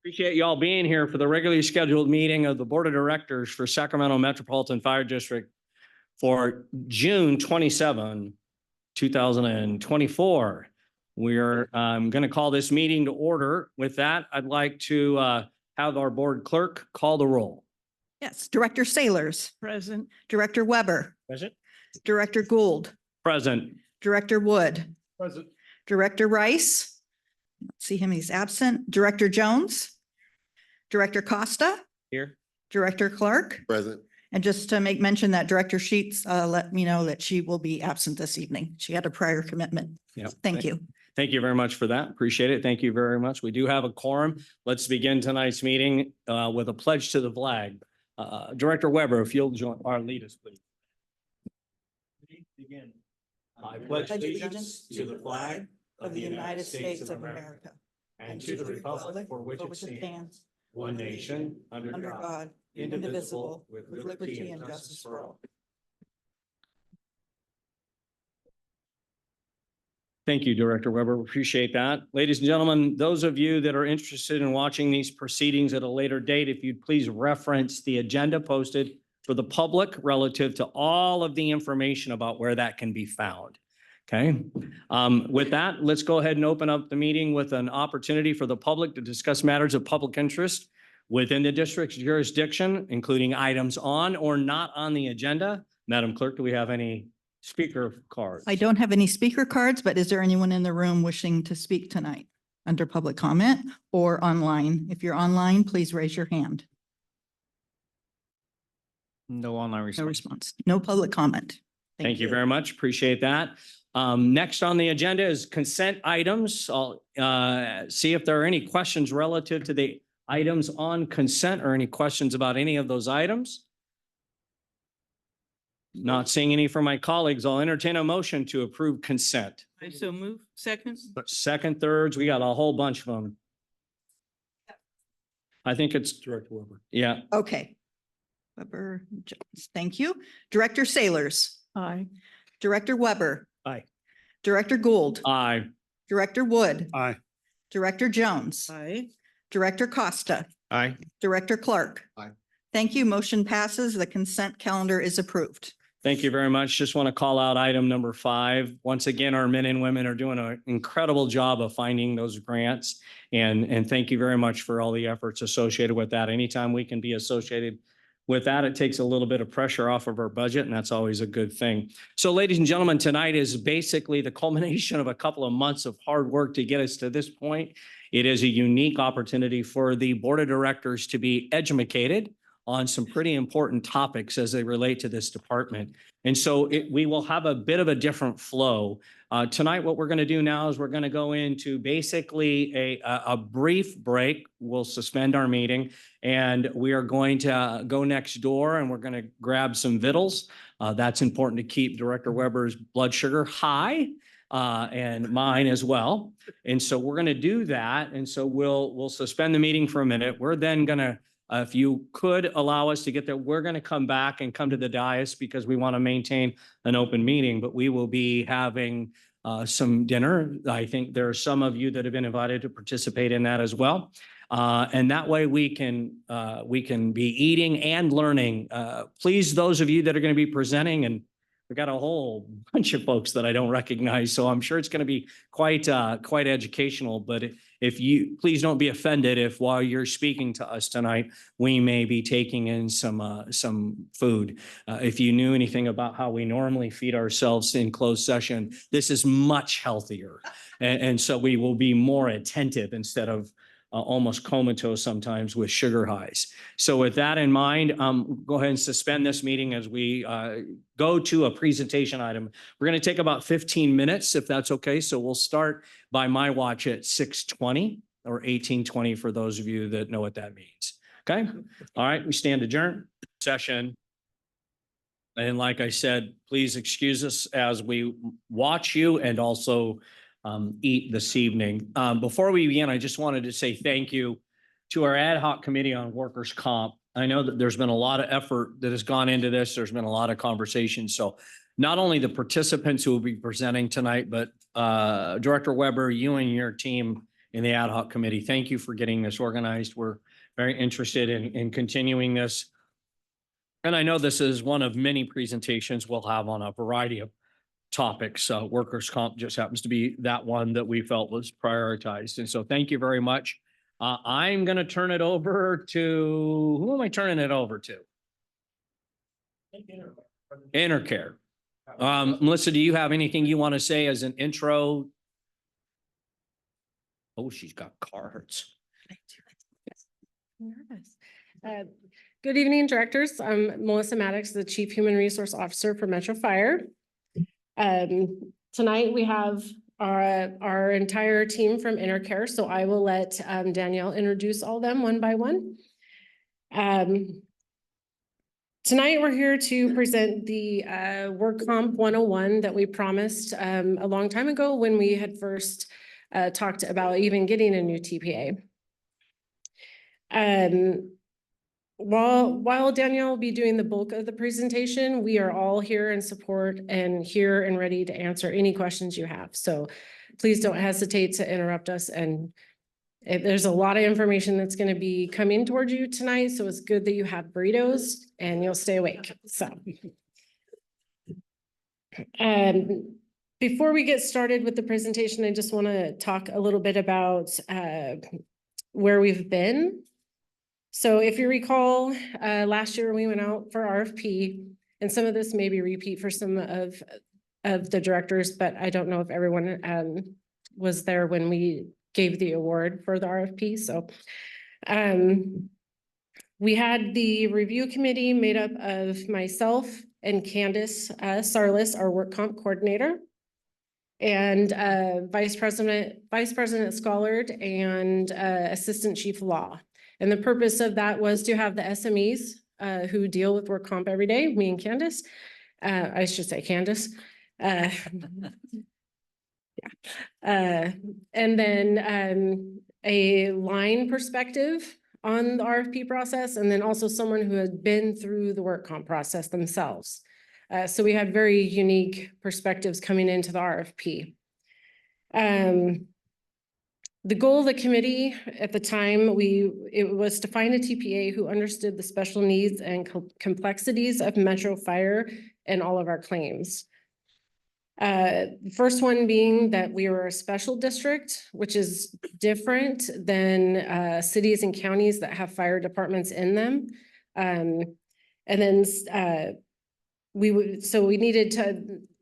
Appreciate y'all being here for the regularly scheduled meeting of the Board of Directors for Sacramento Metropolitan Fire District for June 27, 2024. We're going to call this meeting to order. With that, I'd like to have our board clerk call the roll. Yes, Director Sailors. Present. Director Weber. Present. Director Gould. Present. Director Wood. Present. Director Rice. See him, he's absent. Director Jones. Director Costa. Here. Director Clark. Present. And just to make mention that Director Sheets let me know that she will be absent this evening. She had a prior commitment. Yep. Thank you. Thank you very much for that. Appreciate it. Thank you very much. We do have a quorum. Let's begin tonight's meeting with a pledge to the flag. Director Weber, if you'll join our lead us, please. Begin. I pledge allegiance to the flag of the United States of America and to the republic for which it stands, one nation, under God, indivisible, with liberty and justice for all. Thank you, Director Weber. Appreciate that. Ladies and gentlemen, those of you that are interested in watching these proceedings at a later date, if you'd please reference the agenda posted for the public relative to all of the information about where that can be found. Okay. With that, let's go ahead and open up the meeting with an opportunity for the public to discuss matters of public interest within the district's jurisdiction, including items on or not on the agenda. Madam Clerk, do we have any speaker cards? I don't have any speaker cards, but is there anyone in the room wishing to speak tonight under public comment or online? If you're online, please raise your hand. No online No response. response. No public comment. Thank you very much. Appreciate that. Next on the agenda is consent items. I'll see if there are any questions relative to the items on consent or any questions about any of those items. Not seeing any from my colleagues. I'll entertain a motion to approve consent. I so move. Second. Second, thirds, we got a whole bunch of them. I think it's Director Weber. Yeah. Okay. Weber, Jones, thank you. Director Sailors. Aye. Director Weber. Aye. Director Gould. Aye. Director Wood. Aye. Director Jones. Aye. Director Costa. Aye. Director Clark. Aye. Thank you. Motion passes. The consent calendar is approved. Thank you very much. Just want to call out item number 5. Once again, our men and women are doing an incredible job of finding those grants. And thank you very much for all the efforts associated with that. Anytime we can be associated with that, it takes a little bit of pressure off of our budget, and that's always a good thing. So ladies and gentlemen, tonight is basically the culmination of a couple of months of hard work to get us to this point. It is a unique opportunity for the Board of Directors to be educated on some pretty important topics as they relate to this department. And so we will have a bit of a different flow. Tonight, what we're going to do now is we're going to go into basically a brief break. We'll suspend our meeting and we are going to go next door and we're going to grab some vittles. That's important to keep Director Weber's blood sugar high. And mine as well. And so we're going to do that. And so we'll suspend the meeting for a minute. We're then going to, if you could allow us to get there, we're going to come back and come to the dais because we want to maintain an open meeting, but we will be having some dinner. I think there are some of you that have been invited to participate in that as well. And that way we can be eating and learning. Please, those of you that are going to be presenting, and we got a whole bunch of folks that I don't recognize, so I'm sure it's going to be quite educational. But if you please don't be offended if while you're speaking to us tonight, we may be taking in some food. If you knew anything about how we normally feed ourselves in closed session, this is much healthier, and so we will be more attentive instead of almost comatose sometimes with sugar highs. So with that in mind, go ahead and suspend this meeting as we go to a presentation item. We're going to take about 15 minutes, if that's okay. So we'll start by my watch at 6:20 or 18:20 for those of you that know what that means. Okay. All right. We stand adjourned session. And like I said, please excuse us as we watch you and also eat this evening. Before we begin, I just wanted to say thank you to our ad hoc committee on workers' comp. I know that there's been a lot of effort that has gone into this. There's been a lot of conversation. So not only the participants who will be presenting tonight, but Director Weber, you and your team in the ad hoc committee. Thank you for getting this organized. We're very interested in continuing this. And I know this is one of many presentations we'll have on a variety of topics. Workers' comp just happens to be that one that we felt was prioritized. And so thank you very much. I'm going to turn it over to, who am I turning it over to? Intercare. Melissa, do you have anything you want to say as an intro? Oh, she's got cards. Nervous. Good evening, directors. I'm Melissa Maddox, the Chief Human Resource Officer for Metro Fire. Tonight we have our entire team from Intercare, so I will let Danielle introduce all of them one by one. Tonight we're here to present the Work Comp 101 that we promised a long time ago when we had first talked about even getting a new TPA. While Danielle will be doing the bulk of the presentation, we are all here in support and here and ready to answer any questions you have. So please don't hesitate to interrupt us. And there's a lot of information that's going to be coming towards you tonight. So it's good that you have burritos and you'll stay awake. So before we get started with the presentation, I just want to talk a little bit about where we've been. So if you recall, last year we went out for RFP, and some of this may be repeat for some of the directors, but I don't know if everyone was there when we gave the award for the RFP. So we had the review committee made up of myself and Candace Sarlis, our work comp coordinator, and Vice President Schollard and Assistant Chief Law. And the purpose of that was to have the SMEs who deal with work comp every day, me and Candace. I should say Candace. And then a line perspective on the RFP process, and then also someone who had been through the work comp process themselves. So we had very unique perspectives coming into the RFP. The goal of the committee at the time, it was to find a TPA who understood the special needs and complexities of Metro Fire and all of our claims. First one being that we were a special district, which is different than cities and counties that have fire departments in them. And then we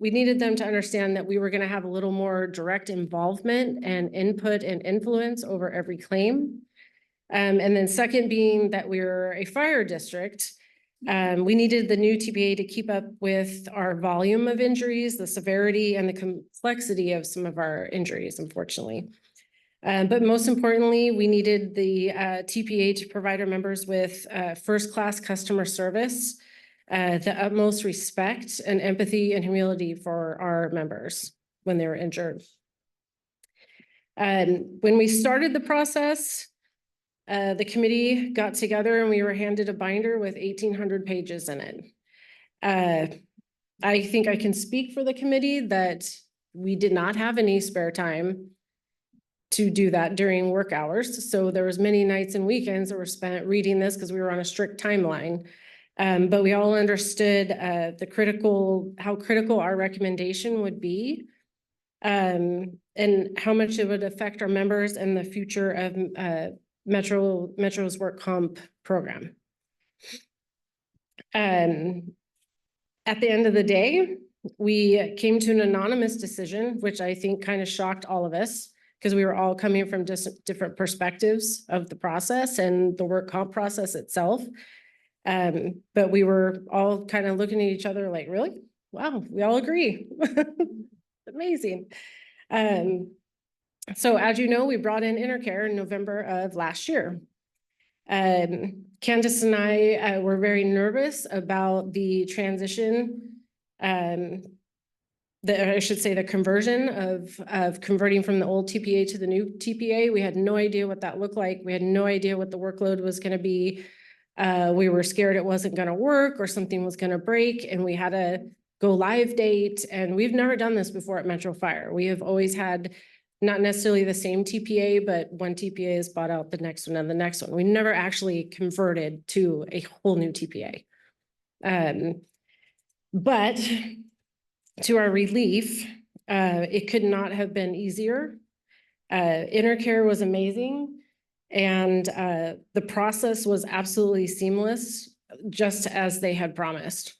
needed them to understand that we were going to have a little more direct involvement and input and influence over every claim. And then second being that we were a fire district. We needed the new TPA to keep up with our volume of injuries, the severity and the complexity of some of our injuries, unfortunately. But most importantly, we needed the TPA to provide our members with first-class customer service, the utmost respect and empathy and humility for our members when they were injured. When we started the process, the committee got together and we were handed a binder with 1,800 pages in it. I think I can speak for the committee that we did not have any spare time to do that during work hours. So there was many nights and weekends that were spent reading this because we were on a strict timeline. But we all understood how critical our recommendation would be, and how much it would affect our members and the future of Metro's work comp program. At the end of the day, we came to an anonymous decision, which I think kind of shocked all of us because we were all coming from different perspectives of the process and the work comp process itself. But we were all kind of looking at each other like, really? Wow, we all agree. Amazing. So as you know, we brought in Intercare in November of last year. Candace and I were very nervous about the transition, I should say the conversion of converting from the old TPA to the new TPA. We had no idea what that looked like. We had no idea what the workload was going to be. We were scared it wasn't going to work or something was going to break, and we had a go live date. And we've never done this before at Metro Fire. We have always had not necessarily the same TPA, but one TPA is bought out the next one and the next one. We never actually converted to a whole new TPA. But to our relief, it could not have been easier. Intercare was amazing, and the process was absolutely seamless, just as they had promised.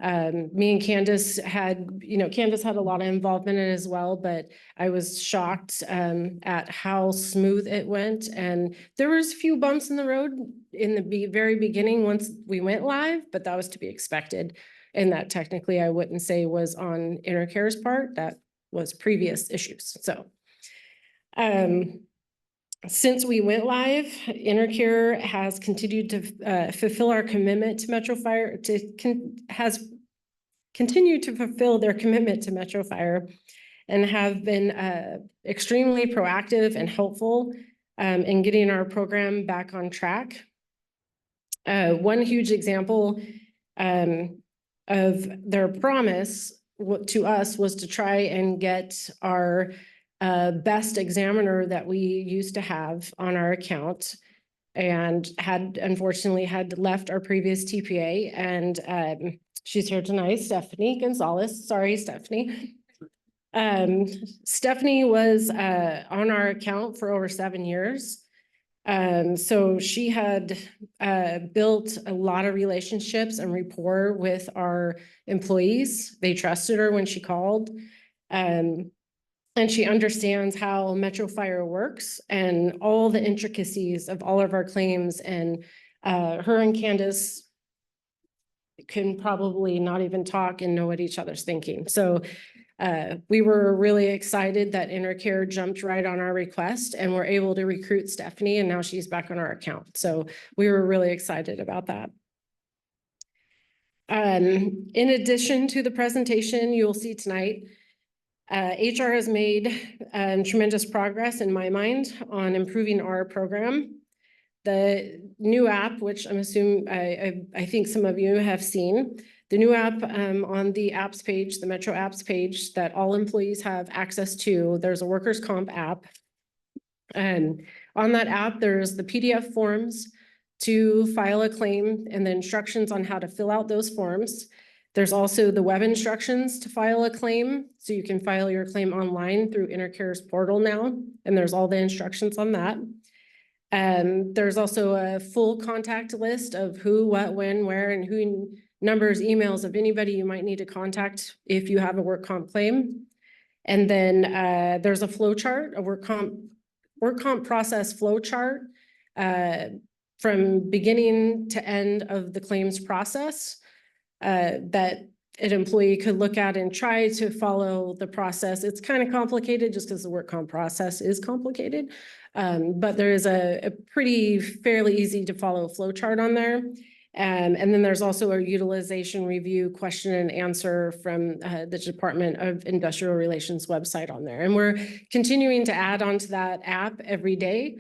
Me and Candace had, Candace had a lot of involvement in it as well, but I was shocked at how smooth it went. And there was a few bumps in the road in the very beginning once we went live, but that was to be expected. And that technically I wouldn't say was on Intercare's part, that was previous issues. So since we went live, Intercare has continued to fulfill our commitment to Metro Fire, has continued to fulfill their commitment to Metro Fire, and have been extremely proactive and helpful in getting our program back on track. One huge example of their promise to us was to try and get our best examiner that we used to have on our account, and had unfortunately had left our previous TPA. And she's here tonight, Stephanie Gonzalez. Sorry, Stephanie. Stephanie was on our account for over 7 years. So she had built a lot of relationships and rapport with our employees. They trusted her when she called. And she understands how Metro Fire works and all the intricacies of all of our claims. And her and Candace can probably not even talk and know what each other's thinking. So we were really excited that Intercare jumped right on our request and were able to recruit Stephanie, and now she's back on our account. So we were really excited about that. In addition to the presentation you'll see tonight, HR has made tremendous progress in my mind on improving our program. The new app, which I'm assuming, I think some of you have seen, the new app on the apps page, the Metro apps page that all employees have access to, there's a workers' comp app. And on that app, there's the PDF forms to file a claim and the instructions on how to fill out those forms. There's also the web instructions to file a claim. So you can file your claim online through Intercare's portal now, and there's all the instructions on that. There's also a full contact list of who, what, when, where, and who numbers, emails of anybody you might need to contact if you have a work comp claim. And then there's a flow chart, a work comp process flow chart from beginning to end of the claims process. That an employee could look at and try to follow the process. It's kind of complicated just because the work comp process is complicated. But there is a pretty fairly easy to follow flow chart on there. And then there's also a utilization review question and answer from the Department of Industrial Relations website on there. And we're continuing to add on to that app every day.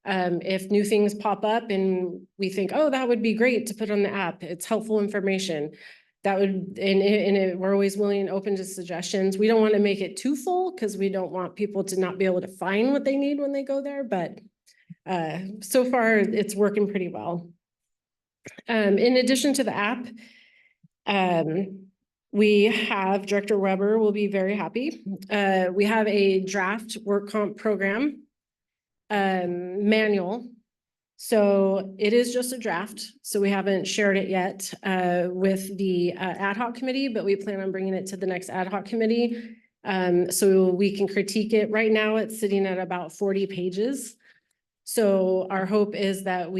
If new things pop up and we think, oh, that would be great to put on the app, it's helpful information. That would, we're always willing and open to suggestions. We don't want to make it too full because we don't want people to not be able to find what they need when they go there. But so far, it's working pretty well. In addition to the app, we have, Director Weber will be very happy. We have a draft work comp program manual. So it is just a draft. So we haven't shared it yet with the ad hoc committee, but we plan on bringing it to the next ad hoc committee so we can critique it. Right now it's sitting at about 40 pages. So our hope is that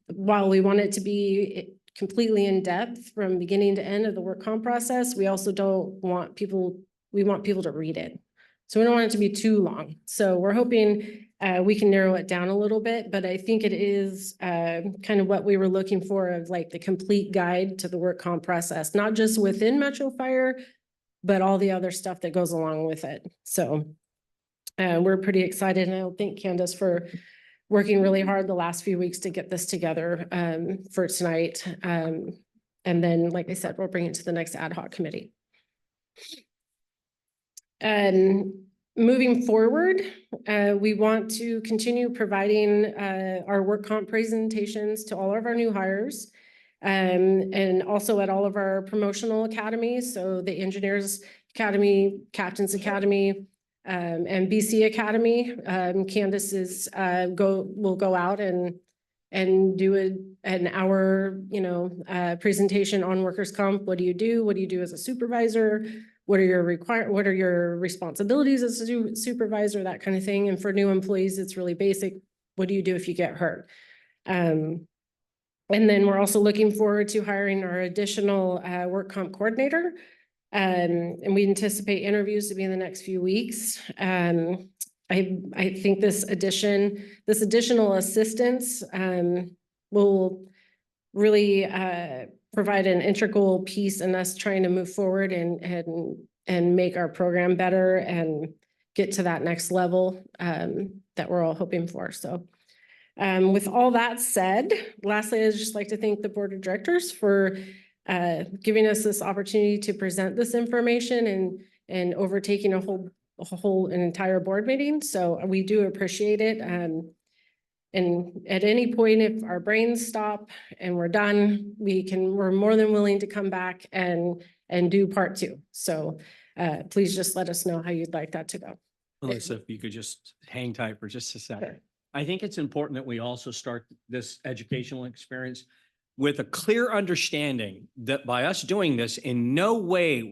while we want it to be completely in depth from beginning to end of the work comp process, we also don't want we want people to read it. So we don't want it to be too long. So we're hoping we can narrow it down a little bit, but I think it is kind of what we were looking for, of like the complete guide to the work comp process, not just within Metro Fire, but all the other stuff that goes along with it. So we're pretty excited, and I thank Candace for working really hard the last few weeks to get this together for tonight. And then, like I said, we'll bring it to the next ad hoc committee. And moving forward, we want to continue providing our work comp presentations to all of our new hires. And also at all of our promotional academies, so the Engineers Academy, Captains Academy, and BC Academy. Candace will go out and do an hour, presentation on workers' comp. What do you do? What do you do as a supervisor? What are your responsibilities as a supervisor? That kind of thing. And for new employees, it's really basic. What do you do if you get hurt? And then we're also looking forward to hiring our additional work comp coordinator. And we anticipate interviews to be in the next few weeks. I think this additional assistance will really provide an integral piece in us trying to move forward and make our program better and get to that next level that we're all hoping for. So with all that said, lastly, I'd just like to thank the board of directors for giving us this opportunity to present this information and overtaking an entire board meeting. So we do appreciate it. And at any point, if our brains stop and we're done, we're more than willing to come back and do part 2. So please just let us know how you'd like that to go. Melissa, if you could just hang tight for just a second. Sure. I think it's important that we also start this educational experience with a clear understanding that by us doing this, in no way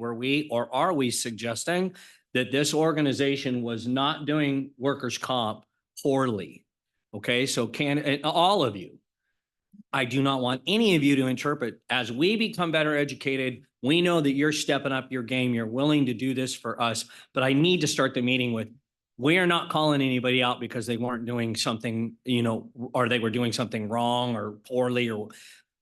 are we suggesting that this organization was not doing workers' comp poorly. Okay, so all of you, I do not want any of you to interpret as we become better educated. We know that you're stepping up your game. You're willing to do this for us, but I need to start the meeting with, we are not calling anybody out because they weren't doing something, or they were doing something wrong or poorly, or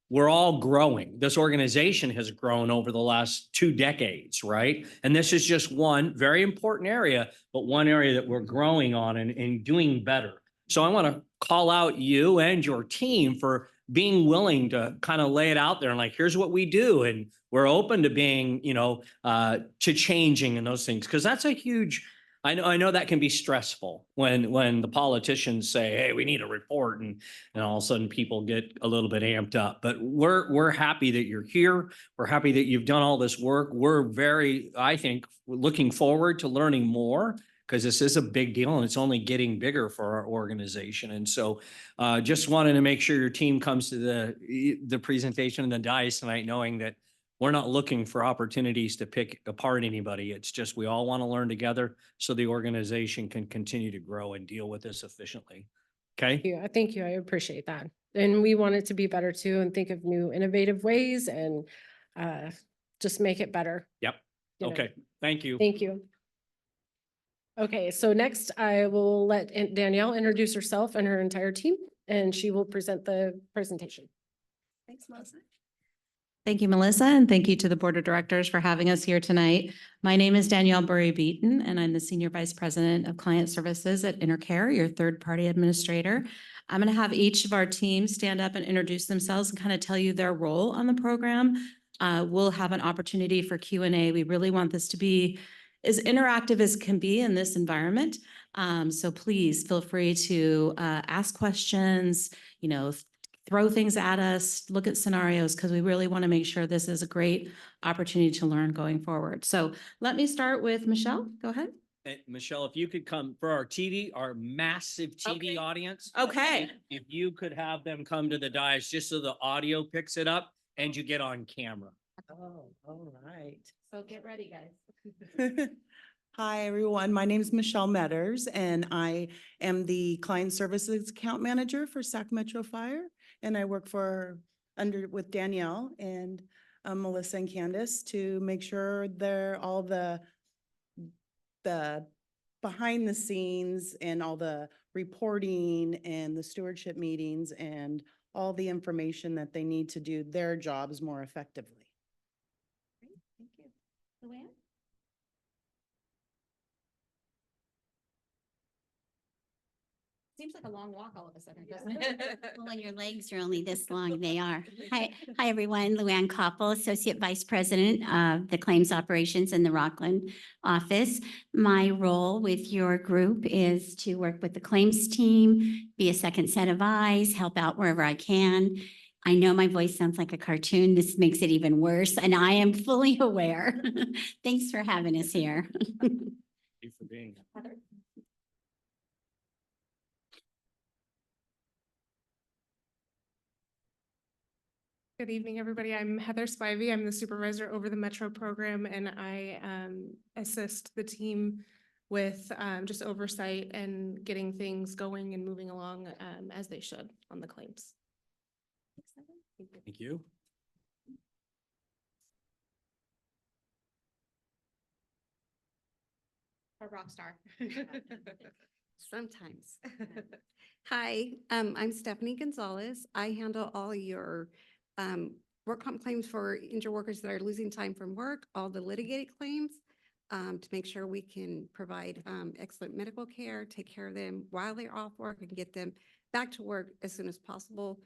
we're all growing. This organization has grown over the last 2 decades, right? And this is just one very important area, but one area that we're growing on and doing better. So I want to call out you and your team for being willing to kind of lay it out there and like, here's what we do. And we're open to being, to changing and those things. Cause that's a huge, I know that can be stressful when the politicians say, hey, we need a report, and all of a sudden people get a little bit amped up. But we're happy that you're here. We're happy that you've done all this work. We're very, I think, looking forward to learning more, because this is a big deal and it's only getting bigger for our organization. And so just wanted to make sure your team comes to the presentation and the dais tonight, knowing that we're not looking for opportunities to pick apart anybody. It's just, we all want to learn together so the organization can continue to grow and deal with this efficiently. Okay. Thank you. I appreciate that. And we want it to be better too, and think of new innovative ways and just make it better. Yep. Okay. Thank you. Thank you. Okay, so next I will let Danielle introduce herself and her entire team, and she will present the presentation. Thanks, Melissa. Thank you, Melissa, and thank you to the Board of Directors for having us here tonight. My name is Danielle Burry-Beaton, and I'm the Senior Vice President of Client Services at Intercare, your third-party administrator. I'm going to have each of our teams stand up and introduce themselves and kind of tell you their role on the program. We'll have an opportunity for Q&A. We really want this to be as interactive as can be in this environment. So please feel free to ask questions, throw things at us, look at scenarios, because we really want to make sure this is a great opportunity to learn going forward. So let me start with Michelle. Go ahead. Hey, Michelle, if you could come for our massive TV audience. Okay. If you could have them come to the dais just so the audio picks it up and you get on camera. Oh, all right. So get ready, guys. Hi, everyone. My name is Michelle Metters, and I am the Client Services Account Manager for Sac Metro Fire. And I work with Danielle and Melissa and Candace to make sure they're all the behind the scenes and all the reporting and the stewardship meetings and all the information that they need to do their jobs more effectively. Great, thank you. Luann? seems like a long walk all of a sudden, doesn't it? Well, when your legs are only this long, they are. Hi, everyone. Luann Koppel, Associate Vice President of the Claims Operations in the Rockland office. My role with your group is to work with the claims team, be a second set of eyes, help out wherever I can. I know my voice sounds like a cartoon. This makes it even worse, and I am fully aware. Thanks for having us here. Thank you for being here. Good evening, everybody. I'm Heather Spivey. I'm the supervisor over the Metro program, and I assist the team with just oversight and getting things going and moving along as they should on the claims. Thank you. A rock star. Sometimes. Hi, I'm Stephanie Gonzalez. I handle all your work comp claims for injured workers that are losing time from work, all the litigated claims, to make sure we can provide excellent medical care, take care of them while they're off work and get them back to work as soon as possible.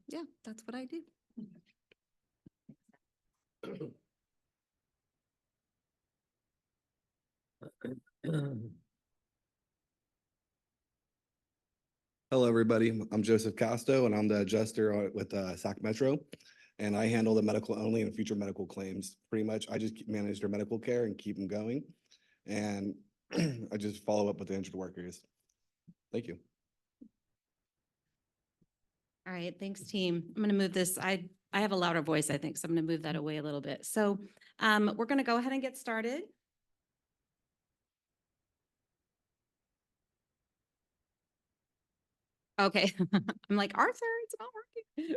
Yeah, that's what I do. Hello, everybody. I'm Joseph Costo, and I'm the adjuster with SAC Metro. And I handle the medical only and future medical claims. Pretty much, I just manage their medical care and keep them going. And I just follow up with the injured workers. Thank you. All right, thanks, team. I'm going to move this. I have a louder voice, I think, so I'm going to move that away a little bit. So we're going to go ahead and get started. Okay, I'm like, Arthur, it's not working.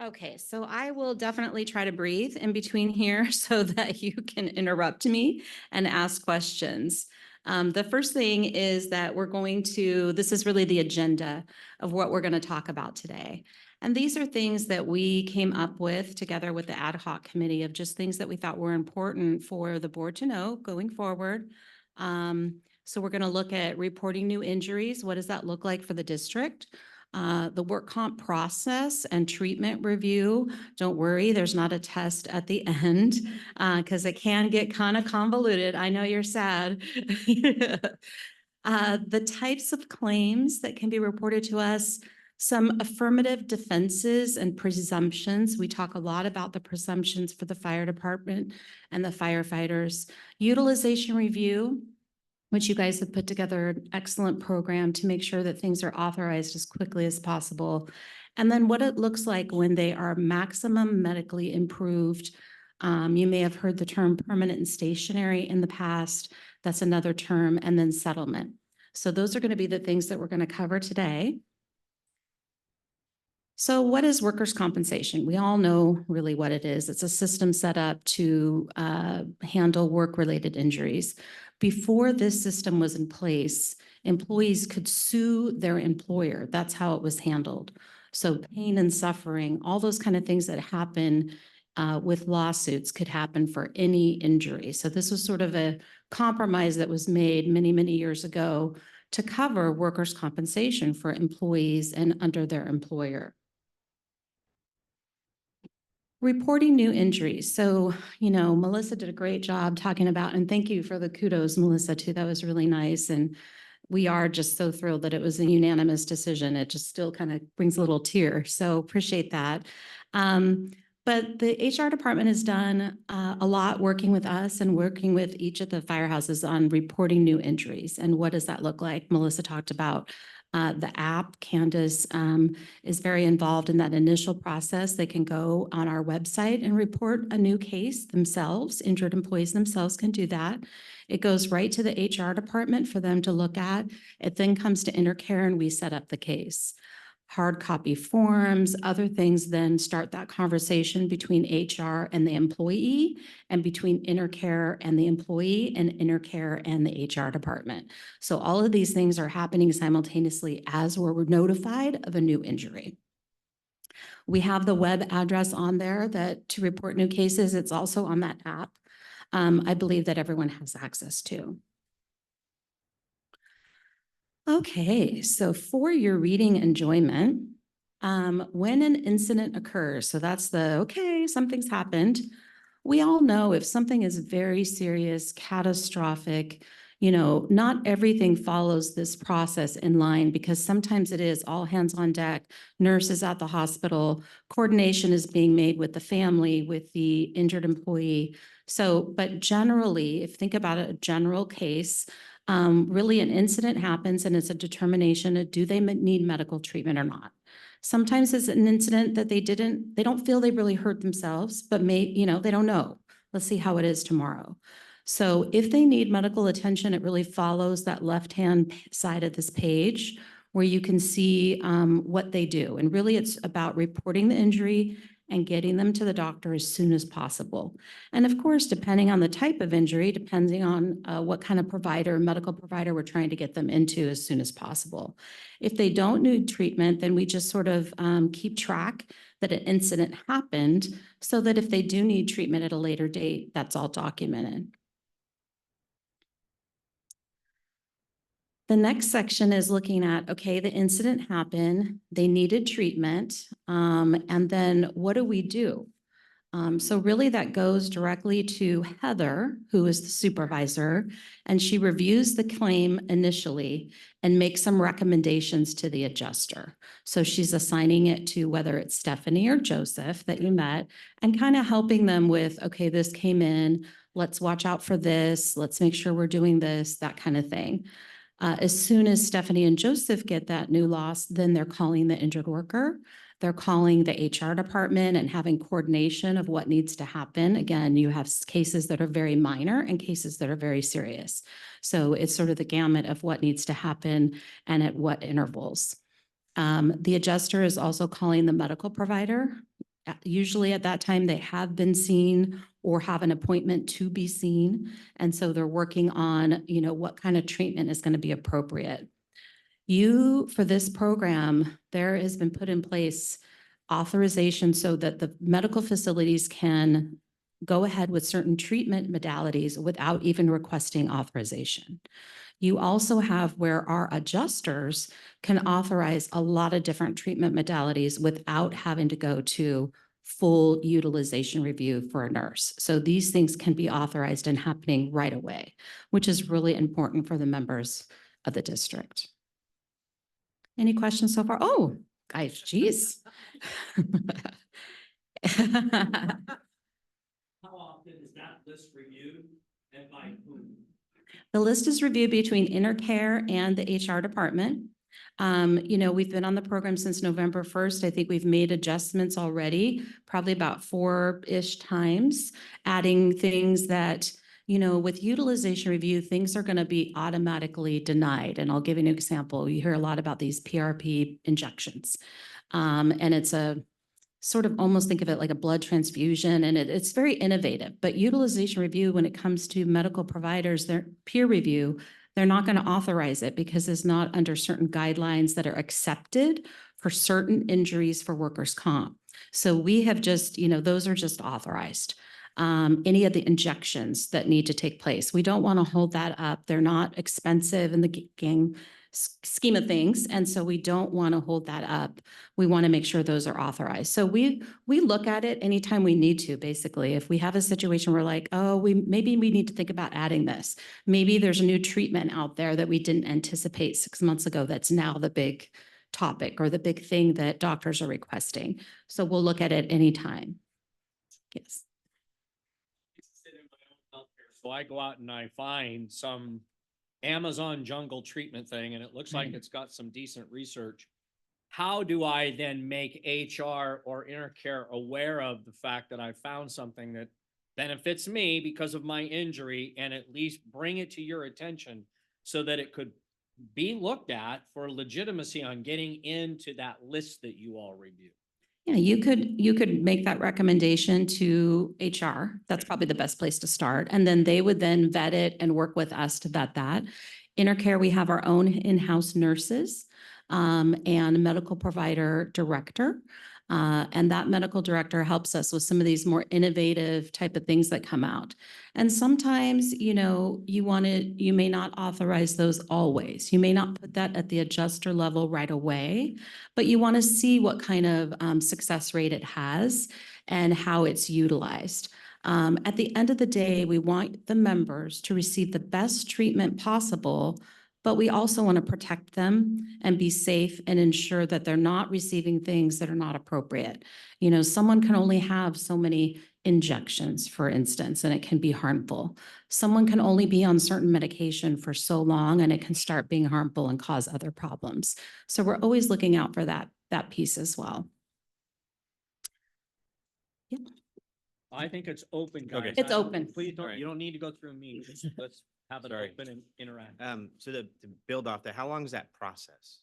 Okay, so I will definitely try to breathe in between here so that you can interrupt me and ask questions. The first thing is that this is really the agenda of what we're going to talk about today. And these are things that we came up with together with the ad hoc committee of just things that we thought were important for the board to know going forward. So we're going to look at reporting new injuries. What does that look like for the district? The work comp process and treatment review. Don't worry, there's not a test at the end because it can get kind of convoluted. I know you're sad. The types of claims that can be reported to us, some affirmative defenses and presumptions. We talk a lot about the presumptions for the fire department and the firefighters. Utilization review, which you guys have put together an excellent program to make sure that things are authorized as quickly as possible. And then what it looks like when they are maximum medically improved. You may have heard the term permanent and stationary in the past. That's another term, and then settlement. So those are going to be the things that we're going to cover today. So what is workers' compensation? We all know really what it is. It's a system set up to handle work-related injuries. Before this system was in place, employees could sue their employer. That's how it was handled. So pain and suffering, all those kind of things that happen with lawsuits could happen for any injury. So this was sort of a compromise that was made many, many years ago to cover workers' compensation for employees and under their employer. Reporting new injuries. So, Melissa did a great job talking about, and thank you for the kudos, Melissa, too. That was really nice. And we are just so thrilled that it was a unanimous decision. It just still kind of brings a little tear. So appreciate that. But the HR department has done a lot working with us and working with each of the firehouses on reporting new injuries. And what does that look like? Melissa talked about the app. Candace is very involved in that initial process. They can go on our website and report a new case themselves. Injured employees themselves can do that. It goes right to the HR department for them to look at. It then comes to Intercare and we set up the case. Hard copy forms, other things then start that conversation between HR and the employee and between Intercare and the employee and Intercare and the HR department. So all of these things are happening simultaneously as we're notified of a new injury. We have the web address on there that to report new cases. It's also on that app. I believe that everyone has access to. Okay, so for your reading enjoyment, when an incident occurs, so that's okay, something's happened. We all know if something is very serious, catastrophic, not everything follows this process in line because sometimes it is all hands on deck, nurses at the hospital, coordination is being made with the family, with the injured employee. So, but generally, if you think about a general case, really an incident happens and it's a determination of do they need medical treatment or not. Sometimes it's an incident that they don't feel they really hurt themselves, but they don't know. Let's see how it is tomorrow. So if they need medical attention, it really follows that left-hand side of this page where you can see what they do. And really it's about reporting the injury and getting them to the doctor as soon as possible. And of course, depending on the type of injury, depending on what kind of medical provider we're trying to get them into as soon as possible. If they don't need treatment, then we just sort of keep track that an incident happened so that if they do need treatment at a later date, that's all documented. The next section is looking at, okay, the incident happened, they needed treatment, and then what do we do? So really that goes directly to Heather, who is the supervisor, and she reviews the claim initially and makes some recommendations to the adjuster. So she's assigning it to whether it's Stephanie or Joseph that you met and kind of helping them with, okay, this came in, let's watch out for this, let's make sure we're doing this, that kind of thing. As soon as Stephanie and Joseph get that new loss, then they're calling the injured worker. They're calling the HR department and having coordination of what needs to happen. Again, you have cases that are very minor and cases that are very serious. So it's sort of the gamut of what needs to happen and at what intervals. The adjuster is also calling the medical provider. Usually at that time, they have been seen or have an appointment to be seen. And so they're working on, what kind of treatment is going to be appropriate. For this program, there has been put in place authorization so that the medical facilities can go ahead with certain treatment modalities without even requesting authorization. You also have where our adjusters can authorize a lot of different treatment modalities without having to go to full utilization review for a nurse. So these things can be authorized and happening right away, which is really important for the members of the district. Any questions so far? Oh, guys, geez. How often is that list reviewed and by whom? The list is reviewed between InterCare and the HR department. We've been on the program since November 1st. I think we've made adjustments already, probably about 4-ish times, adding things that, with utilization review, things are going to be automatically denied. And I'll give you an example. You hear a lot about these PRP injections. And it's a sort of almost think of it like a blood transfusion, and it's very innovative. But utilization review, when it comes to medical providers, their peer review, they're not going to authorize it because it's not under certain guidelines that are accepted for certain injuries for workers' comp. So we have just, those are just authorized. Any of the injections that need to take place, we don't want to hold that up. They're not expensive in the scheme of things. And so we don't want to hold that up. We want to make sure those are authorized. So we look at it anytime we need to, basically. If we have a situation where like, oh, maybe we need to think about adding this. Maybe there's a new treatment out there that we didn't anticipate 6 months ago that's now the big topic or the big thing that doctors are requesting. So we'll look at it anytime. Yes. So I go out and I find some Amazon jungle treatment thing, and it looks like it's got some decent research. How do I then make HR or InterCare aware of the fact that I found something that benefits me because of my injury, and at least bring it to your attention so that it could be looked at for legitimacy on getting into that list that you all review? Yeah, you could make that recommendation to HR. That's probably the best place to start. And then they would then vet it and work with us to vet that. InterCare, we have our own in-house nurses and medical provider director. And that medical director helps us with some of these more innovative type of things that come out. And sometimes, you know, you may not authorize those always. You may not put that at the adjuster level right away, but you want to see what kind of success rate it has and how it's utilized. At the end of the day, we want the members to receive the best treatment possible, but we also want to protect them and be safe and ensure that they're not receiving things that are not appropriate. You know, someone can only have so many injections, for instance, and it can be harmful. Someone can only be on certain medication for so long and it can start being harmful and cause other problems. So we're always looking out for that piece as well. Yeah. I think it's open, Okay. guys. It's I don't- open. Please don't, Alright. you don't need to go through me. Just let's have it Sorry. open and interact. So to build off that, how long is that process?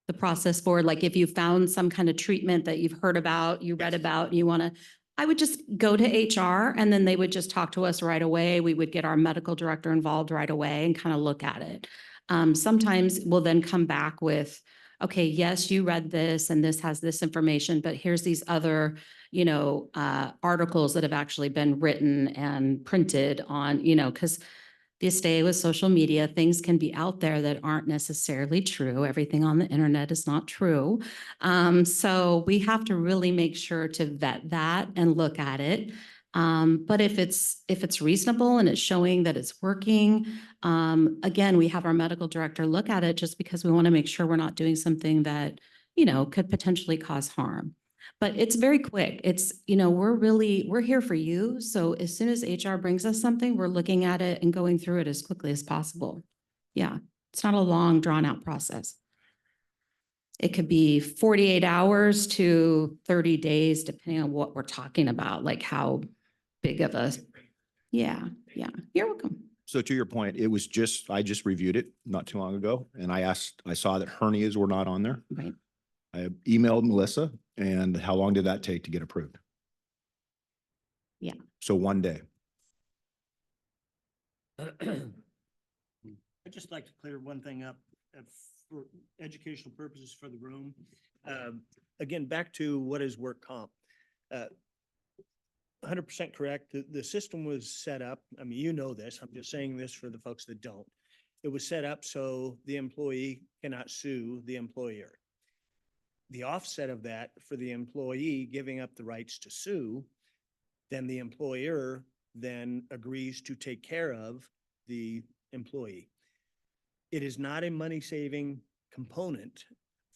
The process for, like, if you found some kind of treatment that you've heard about, you read Yes. about, you want to, I would just go to HR and then they would just talk to us right away. We would get our medical director involved right away and kind of look at it. Sometimes we'll then come back with, okay, yes, you read this and this has this information, but here's these other, you know, articles that have actually been written and printed on, you know, because these days with social media, things can be out there that aren't necessarily true. Everything on the internet is not true. So we have to really make sure to vet that and look at it. But if it's reasonable and it's showing that it's working, again, we have our medical director look at it just because we want to make sure we're not doing something that, you know, could potentially cause harm. But it's very quick. It's, you know, we're here for you. So as soon as HR brings us something, we're looking at it and going through it as quickly as possible. Yeah, it's not a long drawn out process. It could be 48 hours to 30 days, depending on what we're talking about, like how big of a, yeah, you're welcome. So to your point, I just reviewed it not too long ago and I saw that hernias were not on there. Right. I emailed Melissa and how long did that take to get approved? Yeah. So one day. I'd just like to clear one thing up for educational purposes for the room. Again, back to what is work comp. 100% correct. The system was set up, I mean, you know this, I'm just saying this for the folks that don't. It was set up so the employee cannot sue the employer. The offset of that for the employee giving up the rights to sue, then the employer then agrees to take care of the employee. It is not a money-saving component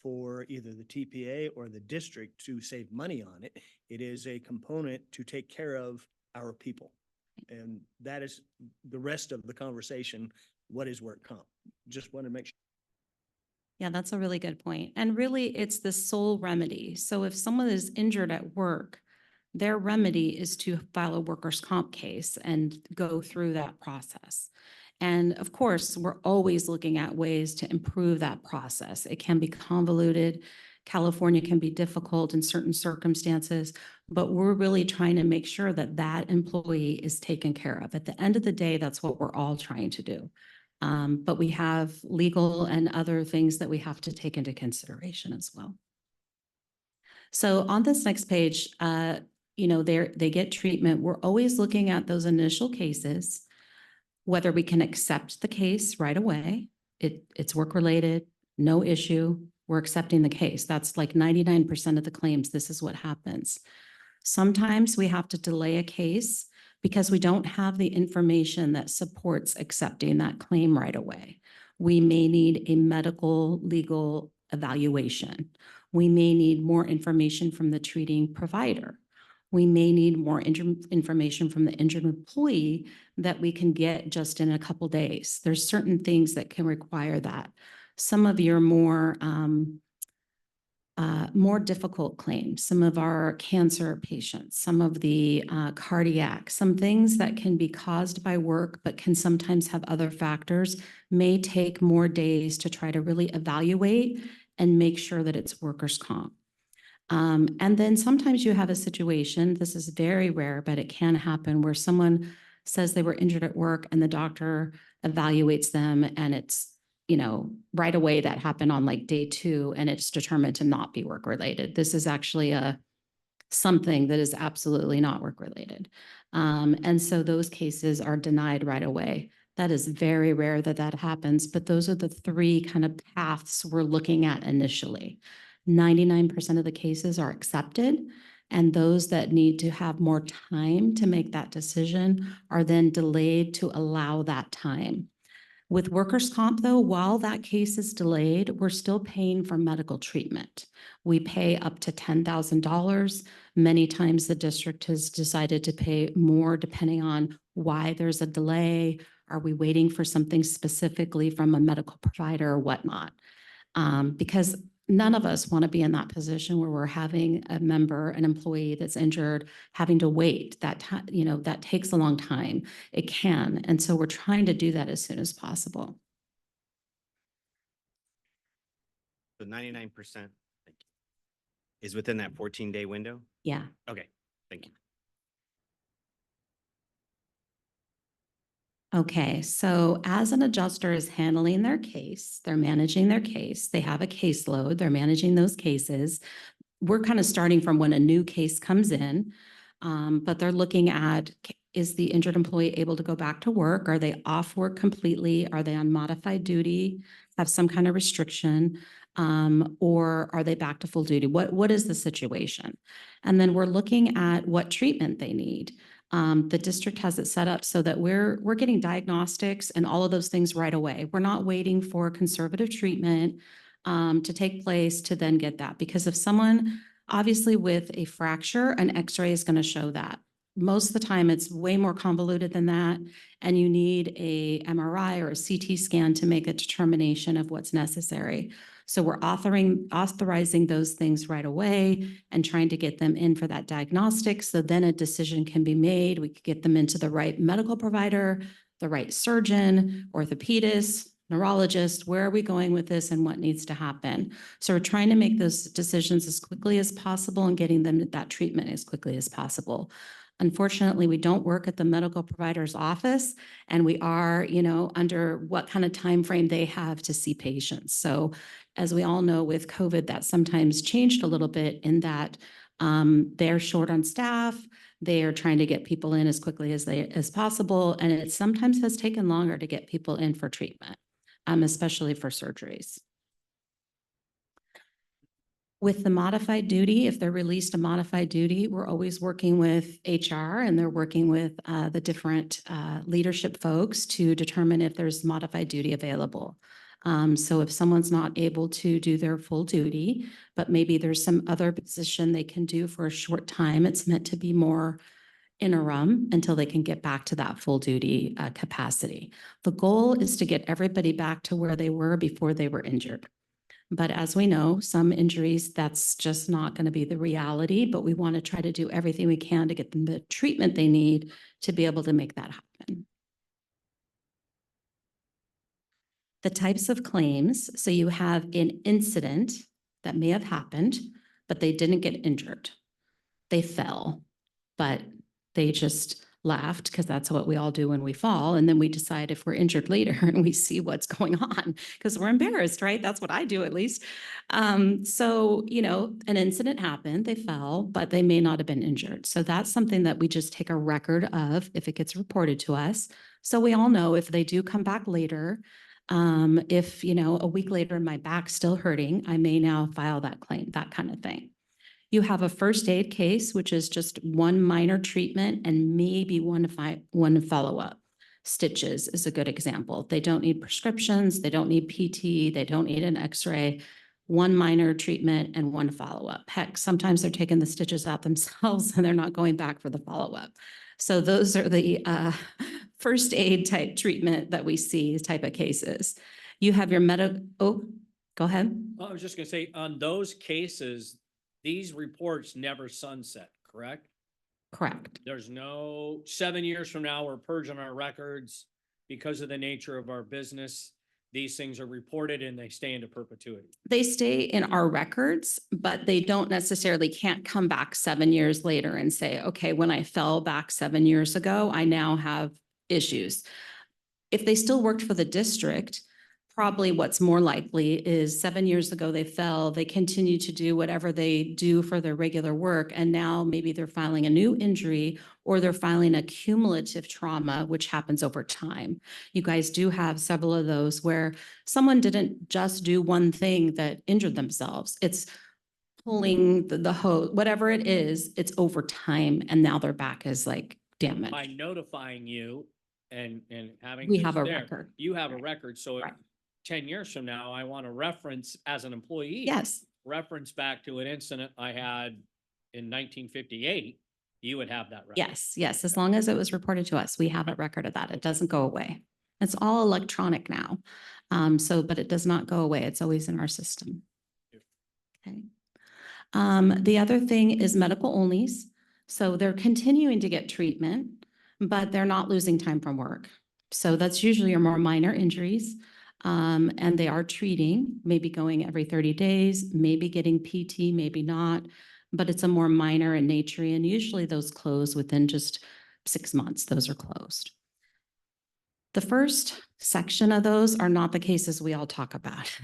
for either the TPA or the district to save money on it. It is a component to take care of our people. And that is the rest of the conversation. What is work comp? Just want to make sure. Yeah, that's a really good point. And really, it's the sole remedy. So if someone is injured at work, their remedy is to file a workers' comp case and go through that process. And of course, we're always looking at ways to improve that process. It can be convoluted. California can be difficult in certain circumstances, but we're really trying to make sure that that employee is taken care of. At the end of the day, that's what we're all trying to do. But we have legal and other things that we have to take into consideration as well. So on this next page, you know, they get treatment. We're always looking at those initial cases, whether we can accept the case right away. It's work-related, no issue. We're accepting the case. That's like 99% of the claims. This is what happens. Sometimes we have to delay a case because we don't have the information that supports accepting that claim right away. We may need a medical legal evaluation. We may need more information from the treating provider. We may need more information from the injured employee that we can get just in a couple days. There's certain things that can require that. Some of your more difficult claims, some of our cancer patients, some of the cardiac, some things that can be caused by work but can sometimes have other factors, may take more days to try to really evaluate and make sure that it's workers' comp. And then sometimes you have a situation, this is very rare, but it can happen, where someone says they were injured at work and the doctor evaluates them and it's, right away that happened on like day 2 and it's determined to not be work related. This is actually something that is absolutely not work related. And so those cases are denied right away. That is very rare that that happens, but those are the 3 kind of paths we're looking at initially. 99% of the cases are accepted, and those that need to have more time to make that decision are then delayed to allow that time. With workers' comp, though, while that case is delayed, we're still paying for medical treatment. We pay up to $10,000. Many times the district has decided to pay more depending on why there's a delay. Are we waiting for something specifically from a medical provider or whatnot? Because none of us want to be in that position where we're having a member, an employee that's injured, having to wait. That that takes a long time. It can. And so we're trying to do that as soon as possible. So 99% is within that 14-day window? Yeah. Okay, thank you. Okay, so as an adjuster is handling their case, they're managing their case, they have a caseload, they're managing those cases. We're kind of starting from when a new case comes in, but they're looking at, is the injured employee able to go back to work? Are they off work completely? Are they on modified duty, have some kind of restriction? Or are they back to full duty? What is the situation? And then we're looking at what treatment they need. The district has it set up so that we're getting diagnostics and all of those things right away. We're not waiting for conservative treatment to take place to then get that. Because if someone, obviously with a fracture, an X-ray is going to show that. Most of the time it's way more convoluted than that. And you need a MRI or a CT scan to make a determination of what's necessary. So we're authorizing those things right away and trying to get them in for that diagnostic. So then a decision can be made. We could get them into the right medical provider, the right surgeon, orthopedist, neurologist. Where are we going with this and what needs to happen? So we're trying to make those decisions as quickly as possible and getting them that treatment as quickly as possible. Unfortunately, we don't work at the medical provider's office, and we are, under what kind of time frame they have to see patients. So as we all know with COVID, that sometimes changed a little bit in that they're short on staff. They are trying to get people in as quickly as possible. And it sometimes has taken longer to get people in for treatment, especially for surgeries. With the modified duty, if they're released a modified duty, we're always working with HR, and they're working with the different leadership folks to determine if there's modified duty available. So if someone's not able to do their full duty, but maybe there's some other position they can do for a short time, it's meant to be more interim until they can get back to that full duty capacity. The goal is to get everybody back to where they were before they were injured. But as we know, some injuries, that's just not going to be the reality, but we want to try to do everything we can to get them the treatment they need to be able to make that happen. The types of claims, so you have an incident that may have happened, but they didn't get injured. They fell, but they just laughed because that's what we all do when we fall. And then we decide if we're injured later and we see what's going on because we're embarrassed, right? That's what I do at least. So, an incident happened, they fell, but they may not have been injured. So that's something that we just take a record of if it gets reported to us. So we all know if they do come back later, if, a week later my back's still hurting, I may now file that claim, that kind of thing. You have a first aid case, which is just one minor treatment and maybe one follow-up. Stitches is a good example. They don't need prescriptions. They don't need PT. They don't need an X-ray. One minor treatment and one follow-up. Heck, sometimes they're taking the stitches out themselves and they're not going back for the follow-up. So those are the first aid type treatment that we see type of cases. You have your go ahead. I was just gonna say, on those cases, these reports never sunset, correct? Correct. There's no 7 years from now, we're purging our records because of the nature of our business. These things are reported and they stay into perpetuity. They stay in our records, but they don't necessarily can't come back 7 years later and say, okay, when I fell back 7 years ago, I now have issues. If they still worked for the district, probably what's more likely is 7 years ago they fell, they continue to do whatever they do for their regular work, and now maybe they're filing a new injury or they're filing a cumulative trauma, which happens over time. You guys do have several of those where someone didn't just do one thing that injured themselves. It's pulling the hose, whatever it is, it's over time, and now their back is like damaged. By notifying you and having. We this have a there, record. You have a record, so if Right. 10 years from now, I want to reference as an employee. Yes, Reference back to an incident I had in 1958, you would have that record. yes, yes. As long as it was reported to us, we have a record of that. It doesn't go away. It's all electronic now. But it does not go away. It's always in our system. Okay. The other thing is medical onlys. So they're continuing to get treatment, but they're not losing time from work. So that's usually your more minor injuries. And they are treating, maybe going every 30 days, maybe getting PT, maybe not, but it's a more minor in nature. And usually those close within just 6 months. Those are closed. The first section of those are not the cases we all talk about.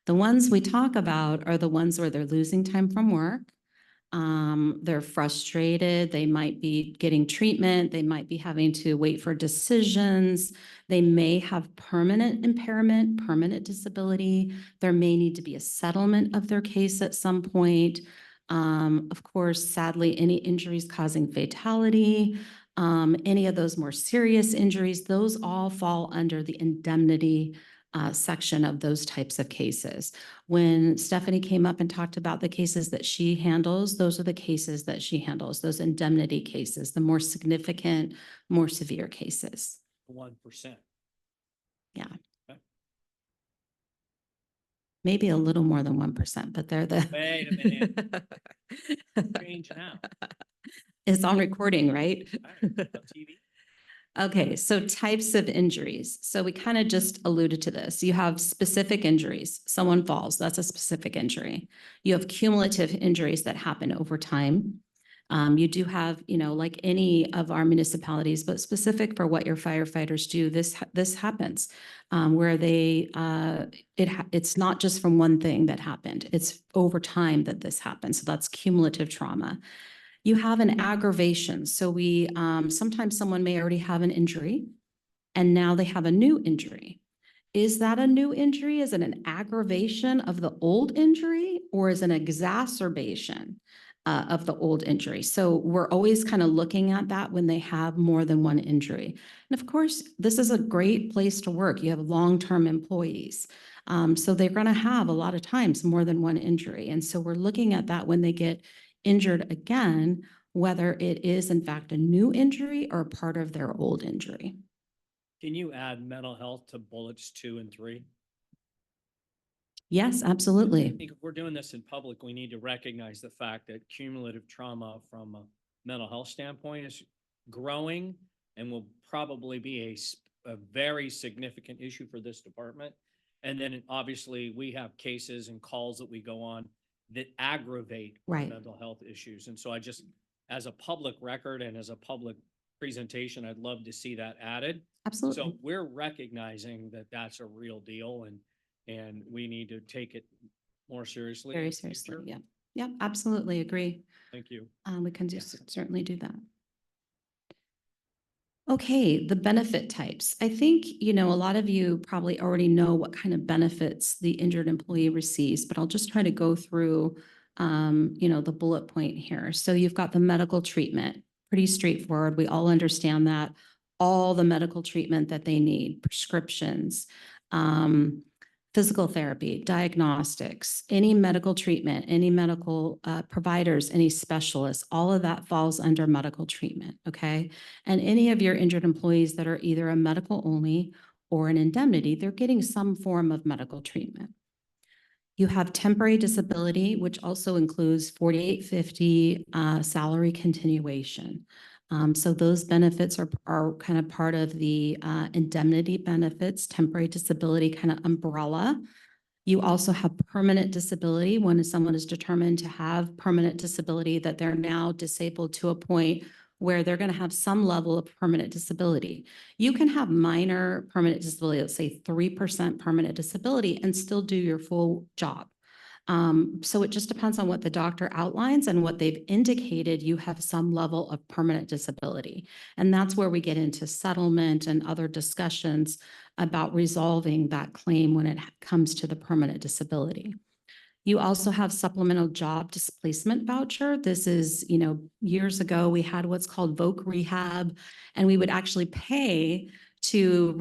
The ones we talk about are the ones where they're losing time from work. They're frustrated. They might be getting treatment. They might be having to wait for decisions. They may have permanent impairment, permanent disability. There may need to be a settlement of their case at some point. Of course, sadly, any injuries causing fatality, any of those more serious injuries, those all fall under the indemnity section of those types of cases. When Stephanie came up and talked about the cases that she handles, those are the cases that she handles, those indemnity cases, the more significant, more severe cases. 1%. Yeah. Okay. Maybe a little more than 1%, but they're the. Wait a minute. Change now. It's on recording, right? On TV. Okay, so types of injuries. So we kind of just alluded to this. You have specific injuries. Someone falls, that's a specific injury. You have cumulative injuries that happen over time. You do have, like any of our municipalities, but specific for what your firefighters do, this happens where it's not just from one thing that happened. It's over time that this happens. So that's cumulative trauma. You have an aggravation. So sometimes someone may already have an injury and now they have a new injury. Is that a new injury? Is it an aggravation of the old injury or is it an exacerbation of the old injury? So we're always kind of looking at that when they have more than one injury. And of course, this is a great place to work. You have long-term employees. So they're going to have a lot of times more than one injury. And so we're looking at that when they get injured again, whether it is in fact a new injury or part of their old injury. Can you add mental health to bullets 2 and 3? Yes, I absolutely. think if we're doing this in public, we need to recognize the fact that cumulative trauma from a mental health standpoint is growing and will probably be a very significant issue for this department. And then obviously we have cases and calls that we go on that aggravate Right. mental health issues. And so as a public record and as a public presentation, I'd love to see that added. Absolutely. So we're recognizing that that's a real deal and we need to take it more seriously. in Very the seriously. future. Yeah. Yeah, absolutely agree. Thank you. We can certainly do that. Okay, the benefit types. I think, a lot of you probably already know what kind of benefits the injured employee receives, but I'll just try to go through, the bullet point here. So you've got the medical treatment, pretty straightforward. We all understand that. All the medical treatment that they need, prescriptions, physical therapy, diagnostics, any medical treatment, any medical providers, any specialists, all of that falls under medical treatment, okay? And any of your injured employees that are either a medical only or an indemnity, they're getting some form of medical treatment. You have temporary disability, which also includes 4850 salary continuation. So those benefits are kind of part of the indemnity benefits, temporary disability kind of umbrella. You also have permanent disability when someone is determined to have permanent disability, that they're now disabled to a point where they're going to have some level of permanent disability. You can have minor permanent disability, let's say 3% permanent disability, and still do your full job. So it just depends on what the doctor outlines and what they've indicated you have some level of permanent disability. And that's where we get into settlement and other discussions about resolving that claim when it comes to the permanent disability. You also have supplemental job displacement voucher. This is, years ago, we had what's called VOC rehab, and we would actually pay to